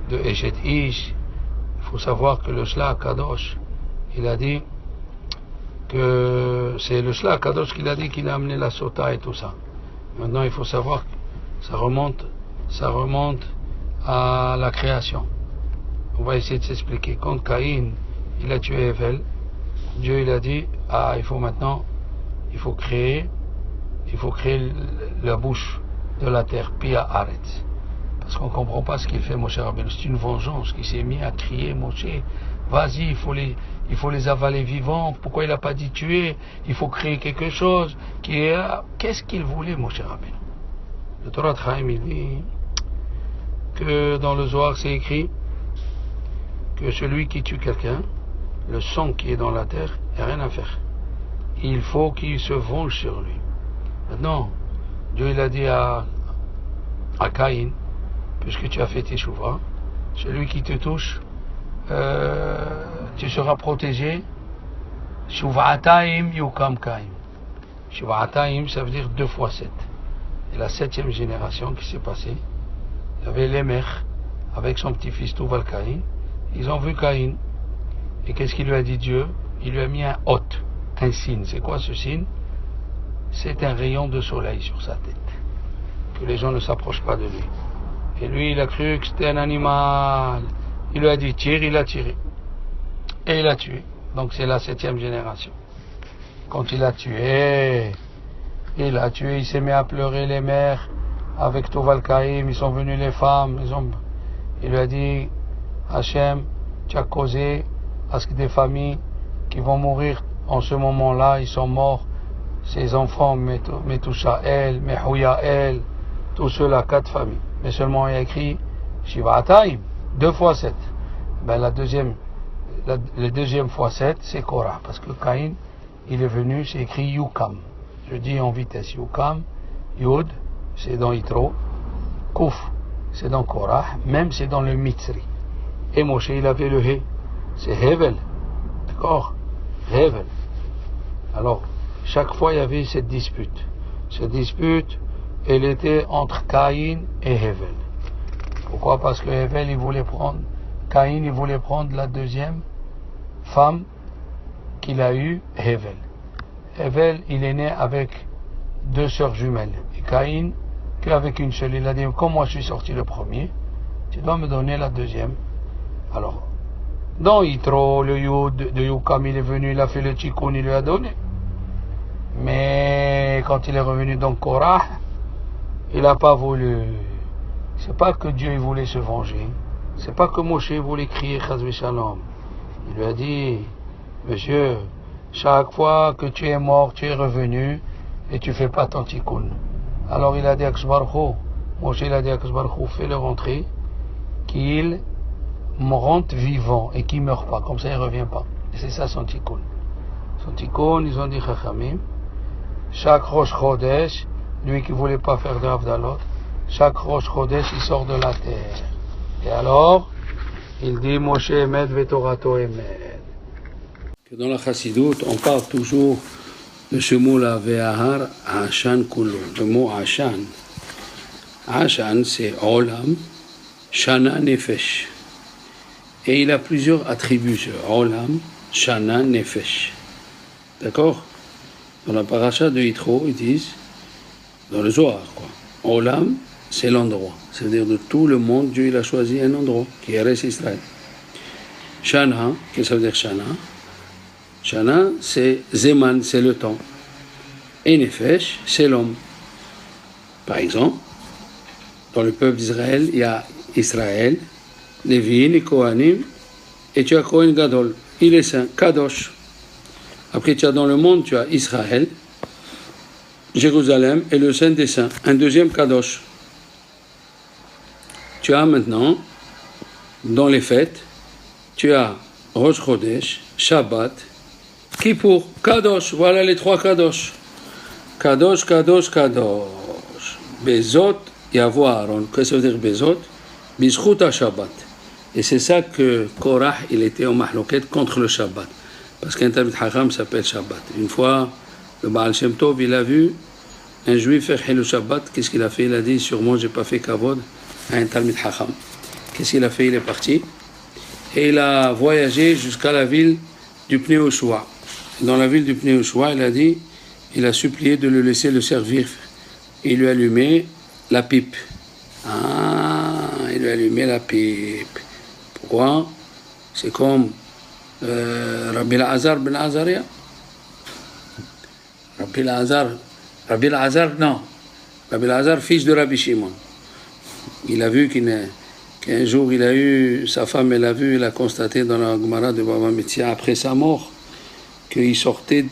Speaker 1: de Eshet Ish. Il faut savoir que le Shla Kadosh, il a dit que c'est le Shla Kadosh qu'il a dit qu'il a amené la sota et tout ça. Maintenant, il faut savoir que ça remonte à la création. On va essayer de s'expliquer. Quand Caïn, il a tué Hevel, Dieu il a dit, il faut créer la bouche de la terre, Pia Aretz. Parce qu'on ne comprend pas ce qu'il fait Moshe Rabbeinu. C'est une vengeance qui s'est mis à crier, Moshe, vas-y, il faut les avaler vivants. Pourquoi il n'a pas dit tuer? Il faut créer quelque chose qui est... Qu'est-ce qu'il voulait, Moshe Rabbeinu? Le Torah de Chaim, il dit que dans le Zohar, c'est écrit que celui qui tue quelqu'un, le sang qui est dans la terre, il n'y a rien à faire. Il faut qu'il se venge sur lui. Maintenant, Dieu il a dit à Caïn, puisque tu as fait tes chouvas, celui qui te touche, tu seras protégé. Shuva'ataim yukam Caïn. Shuva'ataim, ça veut dire 2 fois 7. Et la 7e génération qui s'est passée, il y avait Lémer avec son petit-fils Tuval Caïn. Ils ont vu Caïn. Et qu'est-ce qu'il lui a dit Dieu? Il lui a mis un hôte, un signe. C'est quoi ce signe? C'est un rayon de soleil sur sa tête. Que les gens ne s'approchent pas de lui. Et lui, il a cru que c'était un animal. Il lui a dit tire, il a tiré. Et il a tué. Donc c'est la 7e génération. Quand il a tué, il s'est mis à pleurer les mères avec Tuval Caïn. Ils sont venus les femmes. Il lui a dit, Hachem, tu as causé à ce que des familles qui vont mourir en ce moment-là, ils sont morts. Ces enfants, Metouchael, Mehouyael, tous ceux-là, 4 familles. Mais seulement il y a écrit Shiva'ataim, 2 fois 7. Ben le deuxième fois 7, c'est Korah. Parce que Caïn, il est venu, c'est écrit Yukam. Je dis en vitesse, Yukam, Yud, c'est dans Yitro, Kouf, c'est dans Korah, même c'est dans le Mitzri. Et Moshe, il avait le He, c'est Hevel. D'accord? Hevel. Alors, chaque fois, il y avait cette dispute. Cette dispute, elle était entre Caïn et Hevel. Pourquoi? Parce que Hevel, Caïn, il voulait prendre la 2e femme qu'il a eue, Hevel. Hevel, il est né avec 2 sœurs jumelles. Et Caïn, qu'avec une seule. Il a dit, comme moi je suis sorti le premier, tu dois me donner la 2e. Alors, dans Yitro, le Yud de Yukam, il est venu, il a fait le Tikkun, il lui a donné. Mais quand il est revenu dans Korah, il n'a pas voulu. C'est pas que Dieu voulait se venger. C'est pas que Moshe voulait crier Chazvé Shalom. Il lui a dit, monsieur, chaque fois que tu es mort, tu es revenu et tu fais pas ton Tikkun. Alors il a dit à Ksbarcho, Moshe il a dit à Ksbarcho, fais-le rentrer, qu'il me rentre vivant et qu'il ne meurt pas. Comme ça, il ne revient pas. Et c'est ça son Tikkun. Son Tikkun, ils ont dit Chachamim, chaque Rosh Chodesh, lui qui ne voulait pas faire de Havdalot, chaque Rosh Chodesh, il sort de la terre. Et alors, il dit Moshe Emet Vetorato Emet. Que dans la Chassidut, on parle toujours de ce mot-là, Ve'ahar Hashan Kulo. Le mot Hashan. Hashan, c'est Olam, Shana Nefesh. Et il a plusieurs attributs, ce Olam, Shana, Nefesh. D'accord? Dans la paracha de Yitro, ils disent, dans le Zohar, quoi. Olam, c'est l'endroit. C'est-à-dire de tout le monde, Dieu il a choisi un endroit, qui est Eretz Israël. Shana, qu'est-ce que ça veut dire Shana? Shana, c'est Zeman, c'est le temps. Et Nefesh, c'est l'homme. Par exemple, dans le peuple d'Israël, il y a Israël, Lévin et Kohanim, et tu as Kohen Gadol, il est saint, Kadosh. Après, tu as dans le monde, tu as Israël, Jérusalem et le Saint des Saints, un deuxième Kadosh. Tu as maintenant, dans les fêtes, tu as Rosh Chodesh, Shabbat, Kippour, Kadosh, voilà les 3 Kadosh. Kadosh, Kadosh, Kadosh. Bezot, Yavo Aaron. Qu'est-ce que ça veut dire Bezot? Bizchut Shabbat. Et c'est ça que Korah, il était en mahlouket contre le Shabbat. Parce qu'un Talmid Chacham s'appelle Shabbat. Une fois, le Baal Shem Tov, il a vu un juif faire le Shabbat. Qu'est-ce qu'il a fait? Il a dit, sûrement, j'ai pas fait kavod à un Talmid Chacham. Qu'est-ce qu'il a fait? Il est parti. Et il a voyagé jusqu'à la ville du Pnei Yoshua. Dans la ville du Pnei Yoshua, il a dit, il a supplié de le laisser le servir. Il lui a allumé la pipe. Il lui a allumé la pipe. Pourquoi? C'est comme Rabbi Elazar ben Azaria. Rabbi Elazar, non. Rabbi Elazar, fils de Rabbi Shimon. Il a vu qu'un jour, il a eu, sa femme, elle a vu, elle a constaté dans la Gemara de Baba Metzia, après sa mort, qu'il sortait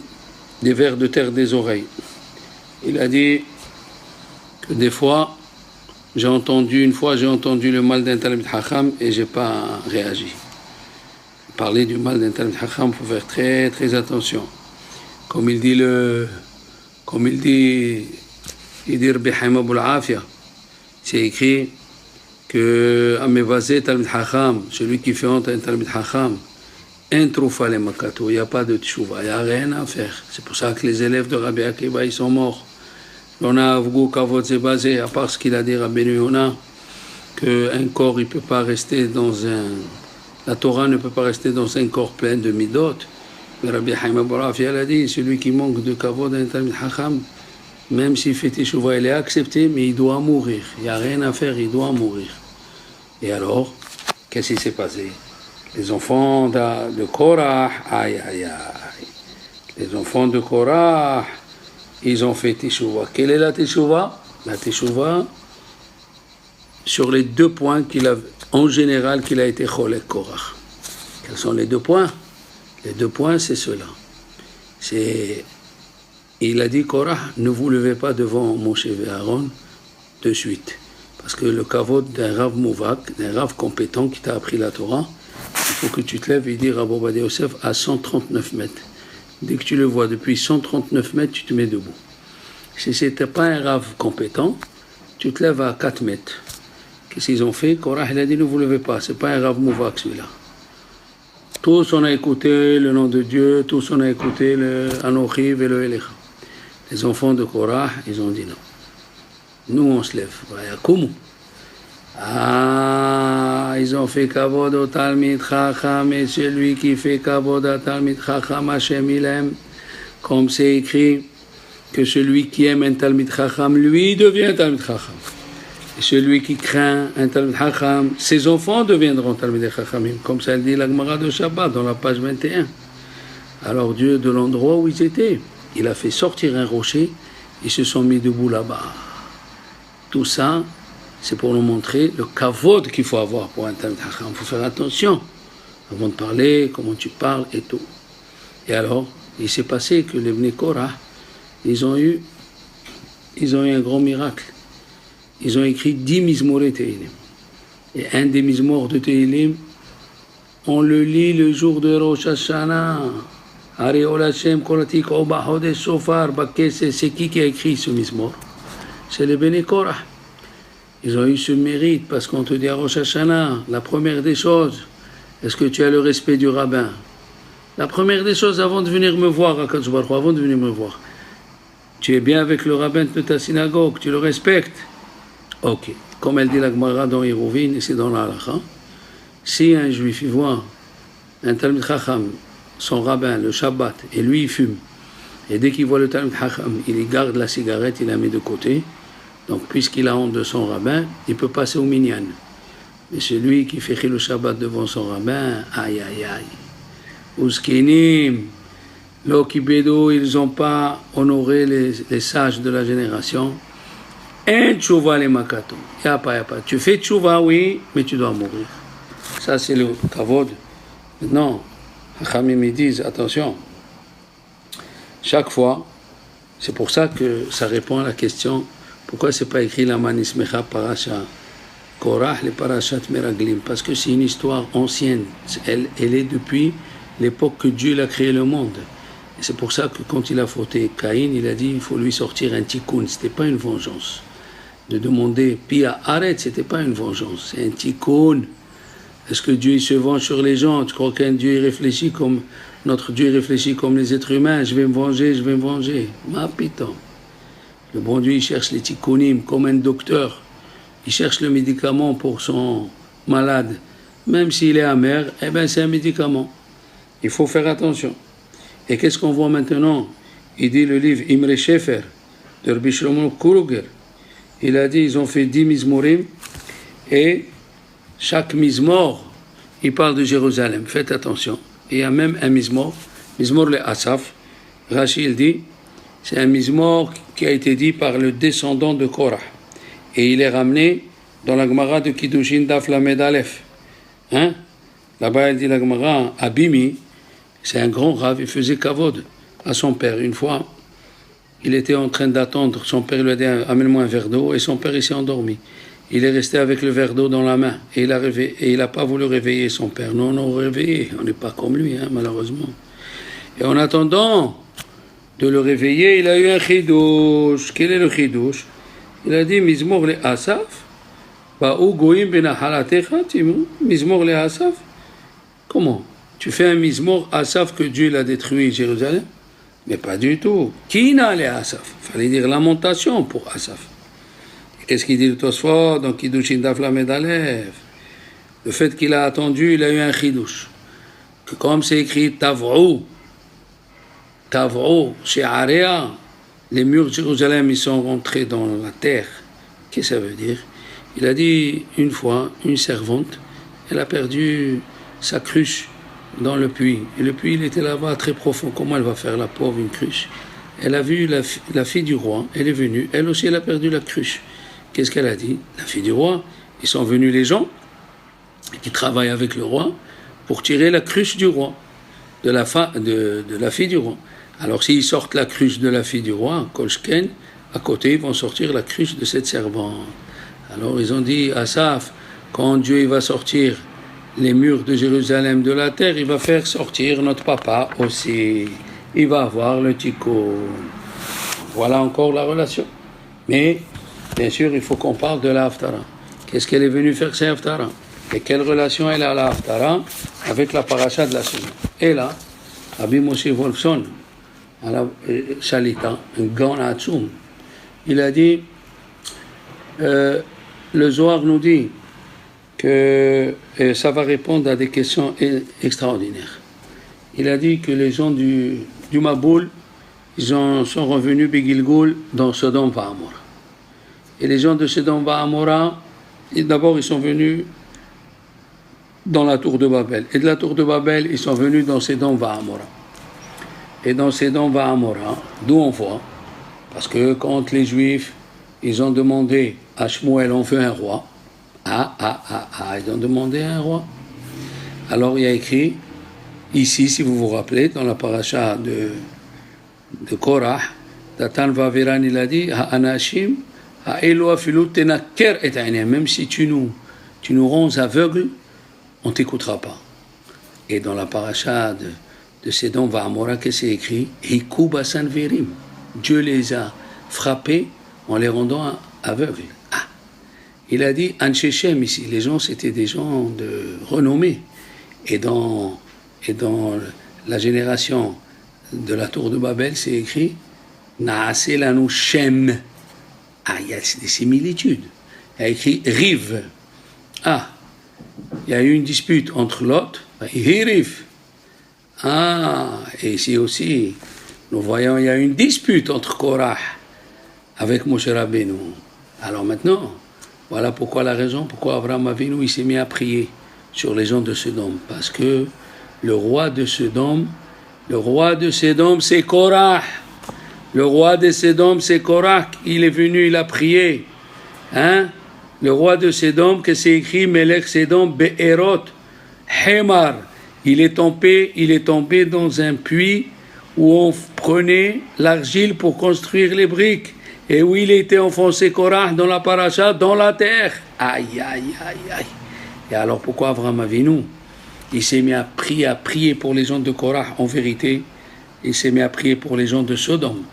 Speaker 1: des vers de terre des oreilles. Il a dit que des fois, j'ai entendu le mal d'un Talmid Chacham et j'ai pas réagi. Parler du mal d'un Talmid Chacham, il faut faire très très attention. Comme il dit Rabbi Haim Abul Afia, c'est écrit que Amevazé Talmid Chacham, celui qui fait honte à un Talmid Chacham, un troufa le makato, il n'y a pas de tchouva, il n'y a rien à faire. C'est pour ça que les élèves de Rabbi Akiva, ils sont morts. On a avoué qu'avot c'est basé, à part ce qu'il a dit Rabbi Yonah, qu'un corps, il peut pas rester la Torah ne peut pas rester dans un corps plein de midot. Mais Rabbi Haim Abul Afia a dit, celui qui manque de kavod d'un Talmid Chacham, même s'il fait teshuvah, il est accepté, mais il doit mourir. Il n'y a rien à faire, il doit mourir. Et alors, qu'est-ce qui s'est passé? Les enfants de Korah, aïe. Les enfants de Korah, ils ont fait teshuvah. Quelle est la teshuvah? La teshuvah, sur les 2 points en général, qu'il a été cholek Korah. Quels sont les 2 points? Les 2 points, c'est cela. Il a dit, Korah, ne vous levez pas devant Moshe et Aaron de suite. Parce que le kavod d'un Rav Mouvak, d'un Rav compétent qui t'a appris la Torah, il faut que tu te lèves et dis Rabbi Ovadia Yosef à 139 mètres. Dès que tu le vois depuis 139 mètres, tu te mets debout. Si ce n'était pas un Rav compétent, tu te lèves à 4 mètres. Qu'est-ce qu'ils ont fait? Korah, il a dit, ne vous levez pas, ce n'est pas un Rav Mouvak celui-là. Tous on a écouté le nom de Dieu, tous on a écouté le Anochiv et le Elecha. Les enfants de Korah, ils ont dit non. Nous, on se lève. Comment? Ils ont fait kavod au Talmid Chacham, et celui qui fait kavod au Talmid Chacham, Hashem il aime. Comme c'est écrit, que celui qui aime un Talmid Chacham, lui devient Talmid Chacham. Et celui qui craint un Talmid Chacham, ses enfants deviendront Talmid Chachamim. Comme ça le dit la Gemara de Shabbat, dans la page 21. Alors Dieu, de l'endroit où ils étaient, il a fait sortir un rocher, ils se sont mis debout là-bas. Tout ça, c'est pour nous montrer le kavod qu'il faut avoir pour un Talmid Chacham. Il faut faire attention avant de parler, comment tu parles et tout. Et alors, il s'est passé que les Bnei Korah, ils ont eu un grand miracle. Ils ont écrit 10 Mizmorei Tehilim. Et un des Mizmor de Tehilim, on le lit le jour de Rosh Hashanah. C'est qui a écrit ce Mizmor? C'est les Bnei Korah. Ils ont eu ce mérite parce qu'on te dit à Rosh Hashanah, la première des choses, est-ce que tu as le respect du rabbin? La première des choses, avant de venir me voir, avant de venir me voir, tu es bien avec le rabbin de ta synagogue, tu le respectes? Ok. Comme elle dit la Gemara dans Hérouvine, et c'est dans la Halacha, si un juif il voit un Talmid Chacham, son rabbin, le Shabbat, et lui il fume, et dès qu'il voit le Talmid Chacham, il garde la cigarette, il la met de côté. Donc, puisqu'il a honte de son rabbin, il peut passer au minyan. Mais celui qui fait le Shabbat devant son rabbin, aïe. Ouskenim, l'Okibedo, ils n'ont pas honoré les sages de la génération. Un tchouva les makato. Y a pas. Tu fais tchouva, oui, mais tu dois mourir. Ça, c'est le kavod. Maintenant, Hachamim me disent, attention, chaque fois, c'est pour ça que ça répond à la question. Pourquoi c'est pas écrit la Manismecha Parasha Korah, les Parashat Meraglim? Parce que c'est une histoire ancienne. Elle est depuis l'époque que Dieu a créé le monde. Et c'est pour ça que quand il a fauté Caïn, il a dit il faut lui sortir un tikkun. C'était pas une vengeance. De demander Pia Aret, c'était pas une vengeance. C'est un tikkun. Est-ce que Dieu il se venge sur les gens? Tu crois qu'un Dieu réfléchit comme notre Dieu réfléchit comme les êtres humains? Je vais me venger, je vais me venger. Ma putain. Le bon Dieu il cherche les tikkunim comme un docteur. Il cherche le médicament pour son malade. Même s'il est amer, eh bien c'est un médicament. Il faut faire attention. Et qu'est-ce qu'on voit maintenant? Il dit le livre Imre Shefer de Rabbi Shlomo Kruger. Il a dit ils ont fait 10 mizmorim et chaque mizmor, il parle de Jérusalem. Faites attention. Il y a même un mizmor le Asaf. Rashi il dit, c'est un mizmor qui a été dit par le descendant de Korah. Et il est ramené dans la Gemara de Kiddushin Daf Lamed Aleph. Hein? Là-bas, il dit la Gemara, Abimi, c'est un grand rave, il faisait kavod à son père. Une fois, il était en train d'attendre, son père lui a dit, amène-moi un verre d'eau, et son père, il s'est endormi. Il est resté avec le verre d'eau dans la main, et il n'a pas voulu réveiller son père. Non, on réveillé, on n'est pas comme lui, hein, malheureusement. Et en attendant de le réveiller, il a eu un chidouche. Quel est le chidouche? Il a dit, Mizmor le Asaf, Ba'u goyim benahalatecha, Mizmor le Asaf. Comment? Tu fais un Mizmor Asaf que Dieu l'a détruit Jérusalem? Mais pas du tout. Kina le Asaf. Il fallait dire lamentation pour Asaf. Et qu'est-ce qu'il dit le Tosfot dans Kiddushin Daf Lamed Aleph? Le fait qu'il a attendu, il a eu un chidouche. Que comme c'est écrit Tavrou, chez Area, les murs de Jérusalem, ils sont rentrés dans la terre. Qu'est-ce que ça veut dire? Il a dit une fois, une servante, elle a perdu sa cruche dans le puits. Et le puits, il était là-bas très profond. Comment elle va faire, la pauvre, une cruche? Elle a vu la fille du roi, elle est venue. Elle aussi, elle a perdu la cruche. Qu'est-ce qu'elle a dit? La fille du roi, ils sont venus les gens qui travaillent avec le roi pour tirer la cruche du roi, de la fille du roi. Alors s'ils sortent la cruche de la fille du roi, Kolshken, à côté, ils vont sortir la cruche de cette servante. Alors ils ont dit, Asaf, quand Dieu il va sortir les murs de Jérusalem de la terre, il va faire sortir notre papa aussi. Il va avoir le tikkun. Voilà encore la relation. Mais, bien sûr, il faut qu'on parle de la Haftara. Qu'est-ce qu'elle est venue faire, cette Haftara? Et quelle relation elle a, la Haftara, avec la paracha de la semaine? Et là, Rabbi Moshe Wolfson, à la Shalita, un grand Hatzum, il a dit, le Zohar nous dit que ça va répondre à des questions extraordinaires. Il a dit que les gens du Maboul, ils sont revenus Begilgoul dans Sodom Va'amora. Et les gens de Sodom Va'amora, d'abord ils sont venus dans la tour de Babel. Et de la tour de Babel, ils sont venus dans Sodom Va'amora. Et dans Sodom Va'amora, d'où on voit, parce que quand les Juifs, ils ont demandé à Shmuel, on veut un roi. Ils ont demandé un roi. Alors il y a écrit, ici, si vous vous rappelez, dans la paracha de Korah, Datan Vaviran, il a dit, Ha'anashim, ha'elu afilu tenaker et aynem. Même si tu nous rends aveugles, on ne t'écoutera pas. Et dans la paracha de Sodom Va'amora, qu'est-ce que c'est écrit? Hiku basan verim. Dieu les a frappés en les rendant aveugles. Il a dit Anshechem ici, les gens c'était des gens de renommée. Et dans la génération de la tour de Babel, c'est écrit Naase lanu Shem. Il y a des similitudes. Il y a écrit Riv. Il y a eu une dispute entre Lot et Hiriv. Et ici aussi, nous voyons, il y a une dispute entre Korah avec Moshe Rabbeinu. Alors maintenant, voilà pourquoi la raison, pourquoi Abraham Avinu il s'est mis à prier sur les gens de Sodome. Parce que le roi de Sodome, c'est Korah. Le roi de Sodome, c'est Korah. Il est venu, il a prié. Le roi de Sodome, que c'est écrit, Melech Sodome, Be'erot, Hemar. Il est tombé dans un puits où on prenait l'argile pour construire les briques. Et où il était enfoncé Korah dans la paracha, dans la terre. Aïe. Et alors pourquoi Abraham Avinu, il s'est mis à prier pour les gens de Korah? En vérité, il s'est mis à prier pour les gens de Sodome.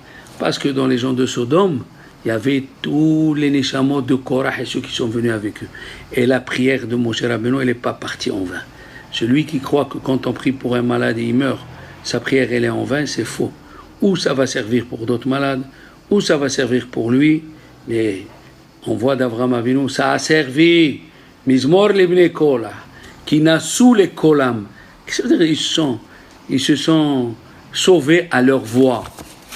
Speaker 1: Parce que dans les gens de Sodome,
Speaker 2: il y avait tous les Neshamot de Korah et ceux qui sont venus avec eux. Et la prière de Moshe Rabbeinu, elle n'est pas partie en vain. Celui qui croit que quand on prie pour un malade et il meurt, sa prière elle est en vain, c'est faux. Ou ça va servir pour d'autres malades, ou ça va servir pour lui, mais on voit d'Avraham Avinu, ça a servi. Mizmor libnei kolah, qui n'a sous les kolam. Qu'est-ce que ça veut dire? Ils se sont sauvés à leur voix.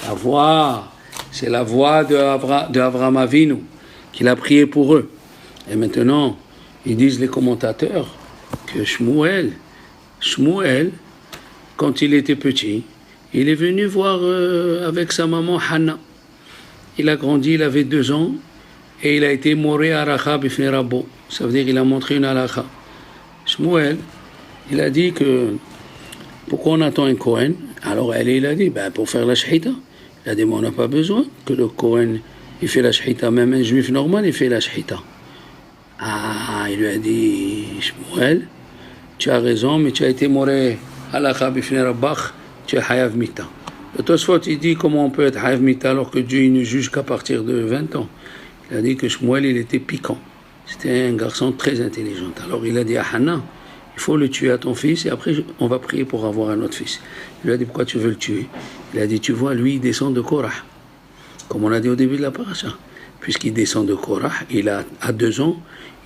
Speaker 2: La voix, c'est la voix d'Avraham Avinu, qu'il a prié pour eux. Et maintenant, ils disent les commentateurs que Shmuel, quand il était petit, il est venu voir avec sa maman Hannah. Il a grandi, il avait 2 ans, et il a été moré à Racha b'fnei Rabbo. Ça veut dire qu'il a montré une halakha. Shmuel, il a dit que pourquoi on attend un Kohen? Alors il a dit pour faire la shahita. Il a dit mais on n'a pas besoin que le Kohen il fait la shahita, même un juif normal il fait la shahita. Il lui a dit Shmuel, tu as raison, mais tu as été moré halakha b'fnei Rabbach, tu es hayav mita. Le Tosfot il dit comment on peut être hayav mita alors que Dieu il ne juge qu'à partir de 20 ans. Il a dit que Shmuel il était piquant. C'était un garçon très intelligent. Alors il a dit à Hannah, il faut le tuer à ton fils et après on va prier pour avoir un autre fils. Il lui a dit pourquoi tu veux le tuer? Il a dit tu vois lui il descend de Korah. Comme on a dit au début de la paracha. Puisqu'il descend de Korah, il a à 2 ans,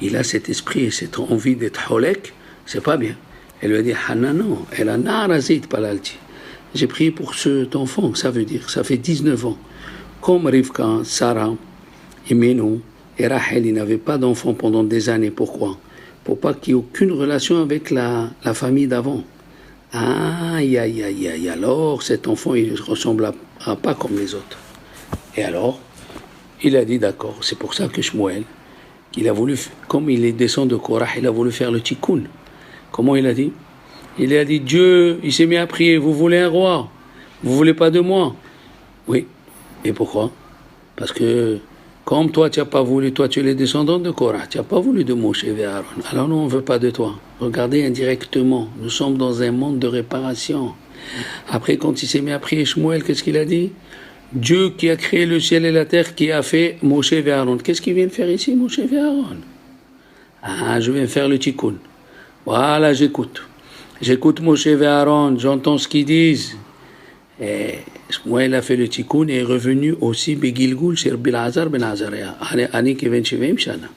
Speaker 2: il a cet esprit et cette envie d'être holek, c'est pas bien. Elle lui a dit Hannah non, elle a narazit palalti. J'ai prié pour cet enfant, ça veut dire, ça fait 19 ans. Comme Rivka, Sarah, Imenu et Rachel, ils n'avaient pas d'enfants pendant des années. Pourquoi? Pour pas qu'il n'y ait aucune relation avec la famille d'avant. Alors cet enfant, il ne ressemble pas comme les autres. Et alors, il a dit d'accord. C'est pour ça que Shmuel, il a voulu, comme il est descend de Korah, il a voulu faire le tikkun. Comment il a dit? Il a dit Dieu, il s'est mis à prier, vous voulez un roi? Vous voulez pas de moi? Oui. Et pourquoi? Parce que comme toi, tu n'as pas voulu, toi tu es le descendant de Korah, tu n'as pas voulu de Moshe et Aaron. Alors nous, on ne veut pas de toi. Regardez indirectement, nous sommes dans un monde de réparation. Après, quand il s'est mis à prier Shmuel, qu'est-ce qu'il a dit? Dieu qui a créé le ciel et la terre, qui a fait Moshe et Aaron. Qu'est-ce qu'il vient faire ici, Moshe et Aaron? Je viens faire le tikkun. Voilà, j'écoute. J'écoute Moshe et Aaron, j'entends ce qu'ils disent. Et Shmuel a fait le tikkun et est revenu aussi Begilgul chez Bilazar ben Azariah. Ani Keven Shevim Shana.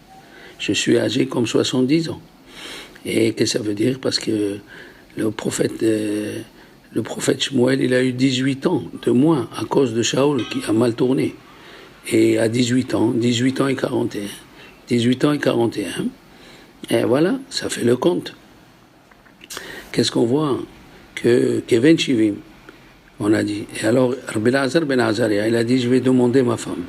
Speaker 2: Je suis âgé comme 70 ans. Et qu'est-ce que ça veut dire? Parce que le prophète Shmuel, il a eu 18 ans de moins à cause de Shaoul qui a mal tourné. Et à 18 ans et 41. 18 ans et 41. Et voilà, ça fait le compte. Qu'est-ce qu'on voit? Que Keven Shevim, on a dit. Et alors, Rabbi Azar ben Azaria, il a dit, je vais demander ma femme.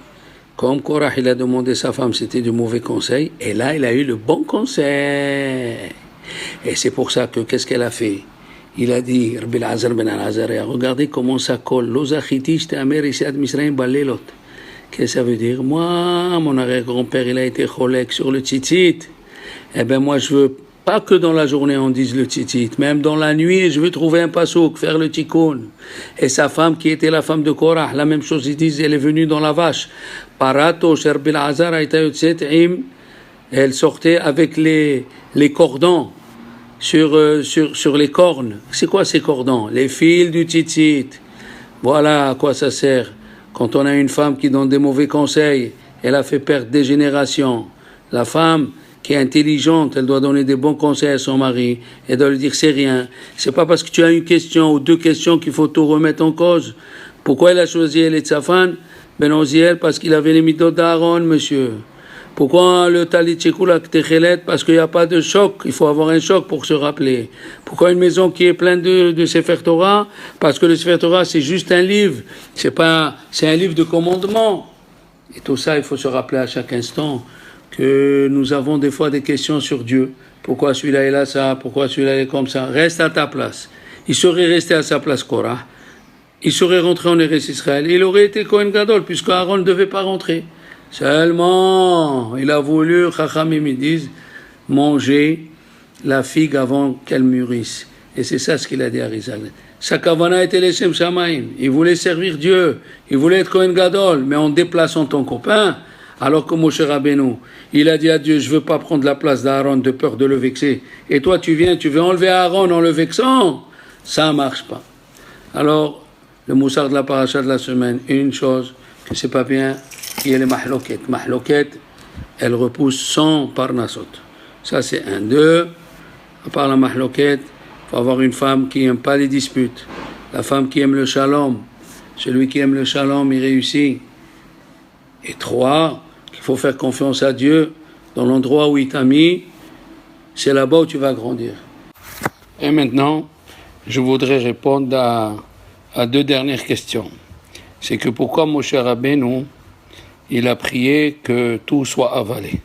Speaker 2: Comme Korah, il a demandé sa femme, c'était du mauvais conseil. Et là, il a eu le bon conseil. Et c'est pour ça que, qu'est-ce qu'elle a fait? Il a dit, Rabbi Azar ben Azaria, regardez comment ça colle. L'ozachitish t'amer isiad misraim balelot. Qu'est-ce que ça veut dire? Moi, mon arrière-grand-père, il a été cholek sur le tzitzit. Eh bien, moi, je veux pas que dans la journée on dise le tzitzit, même dans la nuit, je veux trouver un pasouk, faire le tikkun. Et sa femme, qui était la femme de Korah, la même chose, ils disent, elle est venue dans la vache. Parato, Sherbil Azar, elle sortait avec les cordons sur les cornes. C'est quoi ces cordons? Les fils du tzitzit. Voilà à quoi ça sert. Quand on a une femme qui donne des mauvais conseils, elle a fait perdre des générations. La femme qui est intelligente, elle doit donner des bons conseils à son mari, elle doit lui dire c'est rien. C'est pas parce que tu as une question ou 2 questions qu'il faut tout remettre en cause. Pourquoi elle a choisi Elitzaphan Ben Oziel? Parce qu'il avait les midot d'Aaron, monsieur. Pourquoi le talit shekulak techelet? Parce qu'il n'y a pas de choc, il faut avoir un choc pour se rappeler. Pourquoi une maison qui est pleine de Sefer Torah? Parce que le Sefer Torah c'est juste un livre, c'est un livre de commandement. Et tout ça, il faut se rappeler à chaque instant que nous avons des fois des questions sur Dieu. Pourquoi celui-là est là ça? Pourquoi celui-là est comme ça? Reste à ta place. Il serait resté à sa place Korah. Il serait rentré en Eretz Israël. Il aurait été Kohen Gadol, puisque Aaron ne devait pas rentrer. Seulement, il a voulu, Chachamim ils disent, manger la figue avant qu'elle mûrisse. Et c'est ça ce qu'il a dit à Rizal. Sa kavana était Leshem Shamaim. Il voulait servir Dieu. Il voulait être Kohen Gadol. Mais en déplaçant ton copain, alors que Moshe Rabbeinu, il a dit à Dieu, je ne veux pas prendre la place d'Aaron de peur de le vexer. Et toi, tu viens, tu veux enlever Aaron en le vexant. Ça ne marche pas. Alors, le moussard de la paracha de la semaine, une chose que c'est pas bien, il y a les mahloket. Mahloket, elle repousse sans parnasot. Ça, c'est un. Deux, à part la mahloket, il faut avoir une femme qui n'aime pas les disputes. La femme qui aime le shalom. Celui qui aime le shalom, il réussit. Et trois, il faut faire confiance à Dieu dans l'endroit où il t'a mis. C'est là-bas où tu vas grandir. Et maintenant, je voudrais répondre à deux dernières questions. C'est que pourquoi Moshe Rabbeinu, il a prié que tout soit avalé,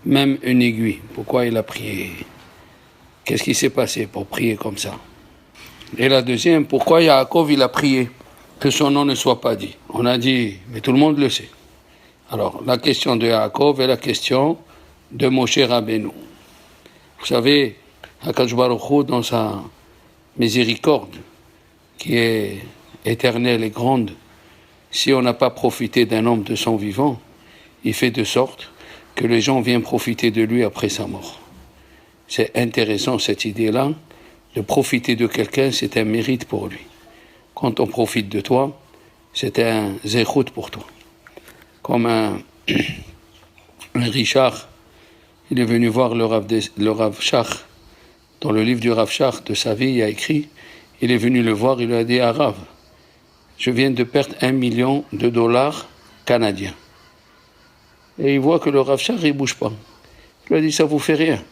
Speaker 2: même une aiguille. Pourquoi il a prié? Qu'est-ce qui s'est passé pour prier comme ça? Et la deuxième, pourquoi Yaakov il a prié que son nom ne soit pas dit? On a dit, mais tout le monde le sait. Alors, la question de Yaakov et la question de Moshe Rabbeinu. Vous savez, Akadosh Baruch Hu, dans sa miséricorde, qui est éternelle et grande, si on n'a pas profité d'un homme de son vivant, il fait de sorte que les gens viennent profiter de lui après sa mort. C'est intéressant cette idée-là, de profiter de quelqu'un, c'est un mérite pour lui. Quand on profite de toi, c'est un zéchout pour toi. Comme un Richard, il est venu voir le Rav Shach. Dans le livre du Rav Shach de sa vie, il a écrit, il est venu le voir, il lui a dit, ah Rav, je viens de perdre $1 million canadiens. Et il voit que le Rav Shach, il ne bouge pas. Il lui a dit, ça vous fait rien?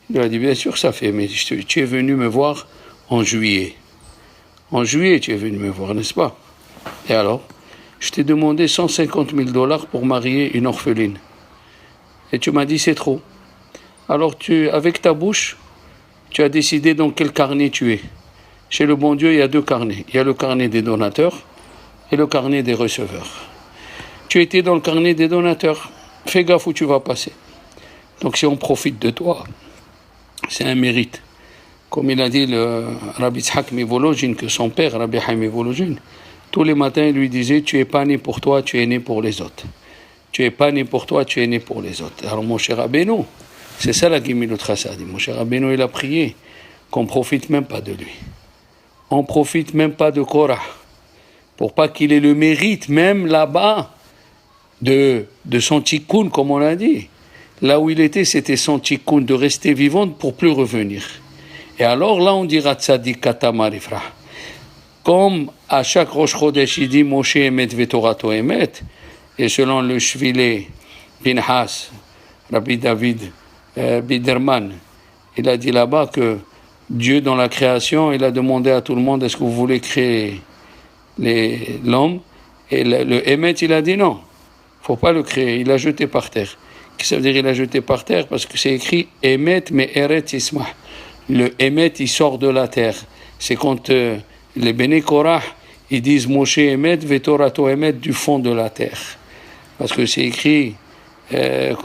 Speaker 2: Il lui a dit, bien sûr ça fait, mais tu es venu me voir en juillet. En juillet, tu es venu me voir, n'est-ce pas? Et alors, je t'ai demandé $150 000 pour marier une orpheline. Et tu m'as dit, c'est trop. Alors, avec ta bouche, tu as décidé dans quel carnet tu es. Chez le bon Dieu, il y a deux carnets. Il y a le carnet des donateurs et le carnet des receveurs. Tu étais dans le carnet des donateurs. Fais gaffe où tu vas passer. Donc, si on profite de toi, c'est un mérite. Comme il a dit le Rabbi Tzhak Mivolojin, que son père, Rabbi Chaim Mivolojin, tous les matins, il lui disait, tu n'es pas né pour toi, tu es né pour les autres. Tu n'es pas né pour toi, tu es né pour les autres. Alors, mon cher Rabbeinu, c'est ça la Gemilut Chassadim. Mon cher Rabbeinu, il a prié qu'on ne profite même pas de lui. On ne profite même pas de Korah, pour pas qu'il ait le mérite, même là-bas, de son tikkun, comme on l'a dit. Là où il était, c'était son tikkun, de rester vivant pour plus revenir. Et alors là, on dira Tzadik Katama Rifra. Comme à chaque Rosh Chodesh, il dit Moshe Emet Vetorato Emet, et selon le Shvile Pinhas, Rabbi David Biderman, il a dit là-bas que Dieu, dans la création, il a demandé à tout le monde, est-ce que vous voulez créer l'homme? Et le Emet, il a dit non, il ne faut pas le créer, il l'a jeté par terre. Ça veut dire qu'il l'a jeté par terre parce que c'est écrit Emet mais Eret Ismah. Le Emet, il sort de la terre. C'est quand les Béné Korah, ils disent Moshe Emet, Vetorato Emet du fond de la terre. Parce que c'est écrit,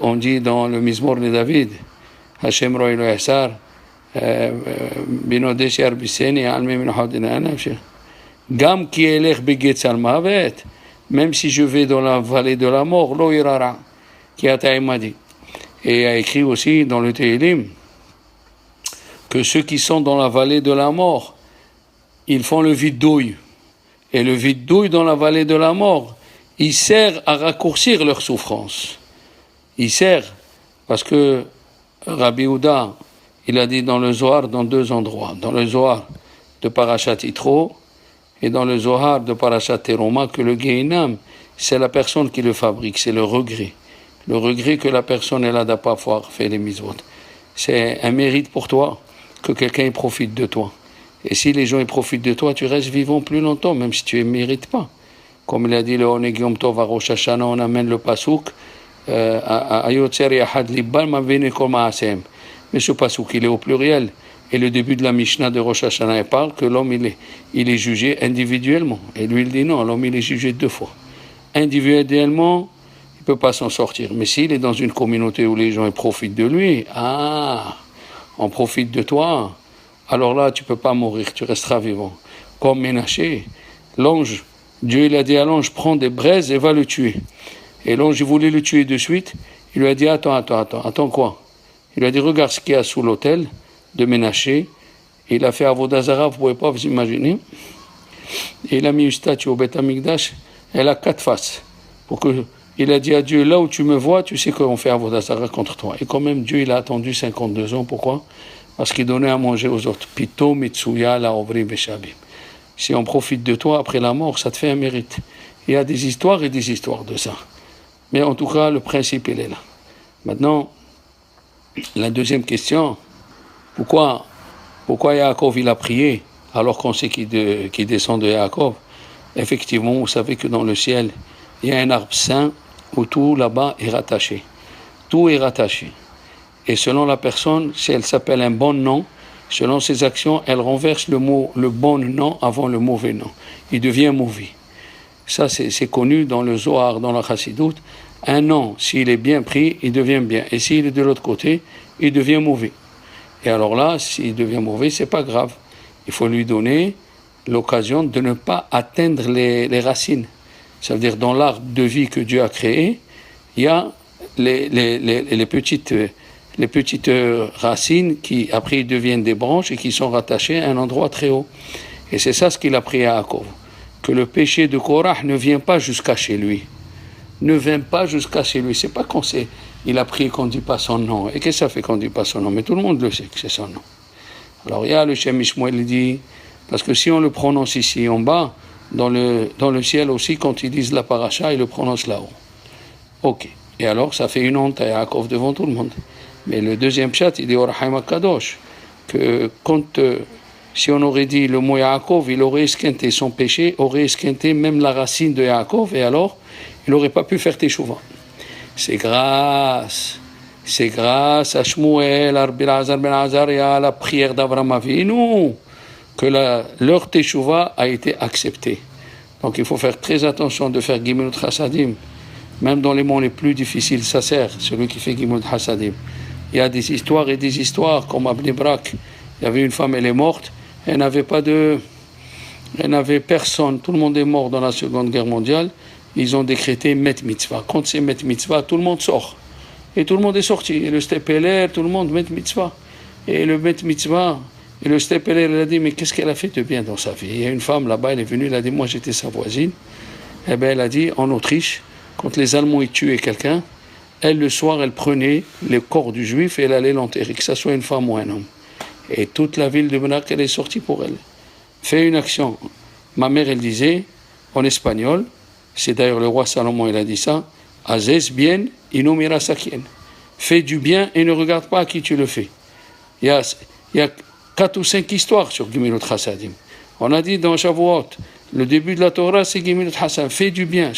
Speaker 2: on dit dans le Mizmor de David, Hashem Roi Lo Yassar, Binodesh Yarbiseni, Alme Minhodina Anafshir. Gam ki elech begetzal mavet, même si je vais dans la vallée de la mort, Lo Irara, qui a dit. Et il a écrit aussi dans le Tehillim que ceux qui sont dans la vallée de la mort, ils font le vide-douille. Et le vide-douille dans la vallée de la mort, il sert à raccourcir leur souffrance. Il sert parce que Rabbi Houda, il a dit dans le Zohar, dans deux endroits. Dans le Zohar de Parashat Yitro et dans le Zohar de Parashat Teruma, que le Gehinam, c'est la personne qui le fabrique, c'est le regret. Le regret que la personne elle a de ne pas avoir fait les mitzvot. C'est un mérite pour toi que quelqu'un profite de toi. Et si les gens profitent de toi, tu restes vivant plus longtemps, même si tu ne mérites pas. Comme il a dit le Oneg Yom Tov à Rosh Hashanah, on amène le pasouk Ayotzer Yahad Libbal Mavene Kol Ma'asem. Mais ce pasouk, il est au pluriel. Et le début de la Mishnah de Rosh Hashanah, il parle que l'homme, il est jugé individuellement. Et lui, il dit non, l'homme, il est jugé deux fois. Individuellement, il ne peut pas s'en sortir. Mais s'il est dans une communauté où les gens ils profitent de lui, on profite de toi, alors là, tu ne peux pas mourir, tu resteras vivant. comme Ménaché, l'ange, Dieu il a dit à l'ange, prends des braises et va le tuer. Et l'ange il voulait le tuer de suite, il lui a dit attends quoi? Il lui a dit regarde ce qu'il y a sous l'autel de Ménaché. Il a fait Avodah Zarah, vous ne pouvez pas vous imaginer. Et il a mis une statue au Beth Amikdash, elle a 4 faces. Il a dit à Dieu, là où tu me vois, tu sais qu'on fait Avodah Zarah contre toi. Et quand même, Dieu il a attendu 52 ans, pourquoi? Parce qu'il donnait à manger aux autres. Pito, Mitsuya, la Ovri, Beshabim. Si on profite de toi après la mort, ça te fait un mérite. Il y a des histoires et des histoires de ça. Mais en tout cas, le principe, il est là. Maintenant, la deuxième question, pourquoi Yaakov il a prié alors qu'on sait qu'il descend de Yaakov? Effectivement, vous savez que dans le ciel, il y a un arbre saint où tout là-bas est rattaché. Tout est rattaché. Et selon la personne, si elle s'appelle un bon nom, selon ses actions, elle renverse le bon nom avant le mauvais nom. Il devient mauvais. Ça, c'est connu dans le Zohar, dans la Chassidoute. Un nom, s'il est bien pris, il devient bien. Et s'il est de l'autre côté, il devient mauvais. Et alors là, s'il devient mauvais, c'est pas grave. Il faut lui donner l'occasion de ne pas atteindre les racines. Ça veut dire dans l'arbre de vie que Dieu a créé, il y a les petites racines qui après deviennent des branches et qui sont rattachées à un endroit très haut. Et c'est ça ce qu'il a prié à Yaakov. Que le péché de Korah ne vient pas jusqu'à chez lui. Ne vient pas jusqu'à chez lui. C'est pas qu'on sait. Il a prié qu'on ne dit pas son nom. Et qu'est-ce que ça fait qu'on ne dit pas son nom? Mais tout le monde le sait que c'est son nom. Alors il y a le Shem Ishmael, il dit, parce que si on le prononce ici en bas, dans le ciel aussi, quand ils disent la paracha, ils le prononcent là-haut. Ok. Et alors, ça fait une honte à Yaakov devant tout le monde. Mais le deuxième chat, il dit Orahaim HaKadosh, que si on aurait dit le mot Yaakov, il aurait esquinté son péché, aurait esquinté même la racine de Yaakov, et alors, il n'aurait pas pu faire Teshuvah. C'est grâce à Shmuel, Rabbi Elazar ben Azaria, la prière d'Avraham Avinu, que leur Teshuvah a été acceptée. Donc il faut faire très attention de faire Gimilut Hasadim. Même dans les monts les plus difficiles, ça sert, celui qui fait Gimilut Hasadim. Il y a des histoires et des histoires, comme à Bnei Brak. Il y avait une femme, elle est morte, elle n'avait personne, tout le monde est mort dans la Seconde Guerre mondiale. Ils ont décrété Met Mitzvah. Quand c'est Met Mitzvah, tout le monde sort. Et tout le monde est sorti. Et le Stepeler, tout le monde Met Mitzvah. Et le Met Mitzvah, et le Stepeler, il a dit, mais qu'est-ce qu'elle a fait de bien dans sa vie? Il y a une femme là-bas, elle est venue, elle a dit, moi j'étais sa voisine. Eh bien, elle a dit, en Autriche, quand les Allemands y tuaient quelqu'un, elle, le soir, elle prenait le corps du juif et elle allait l'enterrer, que ce soit une femme ou un homme. Et toute la ville de Menak, elle est sortie pour elle. Fais une action. Ma mère, elle disait, en espagnol, c'est d'ailleurs le roi Salomon, il a dit ça, Azez bien, y no mira sakien. Fais du bien et ne regarde pas à qui tu le fais. Il y a 4 ou 5 histoires sur Gimilut Hasadim. On a dit dans Shavuot, le début de la Torah, c'est Gimilut Hasadim. Fais du bien.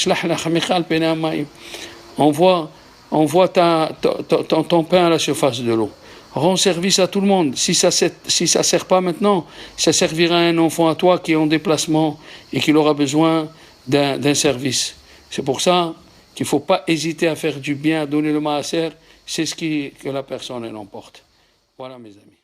Speaker 2: Envoie ton pain à la surface de l'eau. Rends service à tout le monde. Si ça ne sert pas maintenant, ça servira à un enfant à toi qui est en déplacement et qui aura besoin d'un service. C'est pour ça qu'il ne faut pas hésiter à faire du bien, à donner le maaser. C'est ce que la personne elle emporte. Voilà mes amis.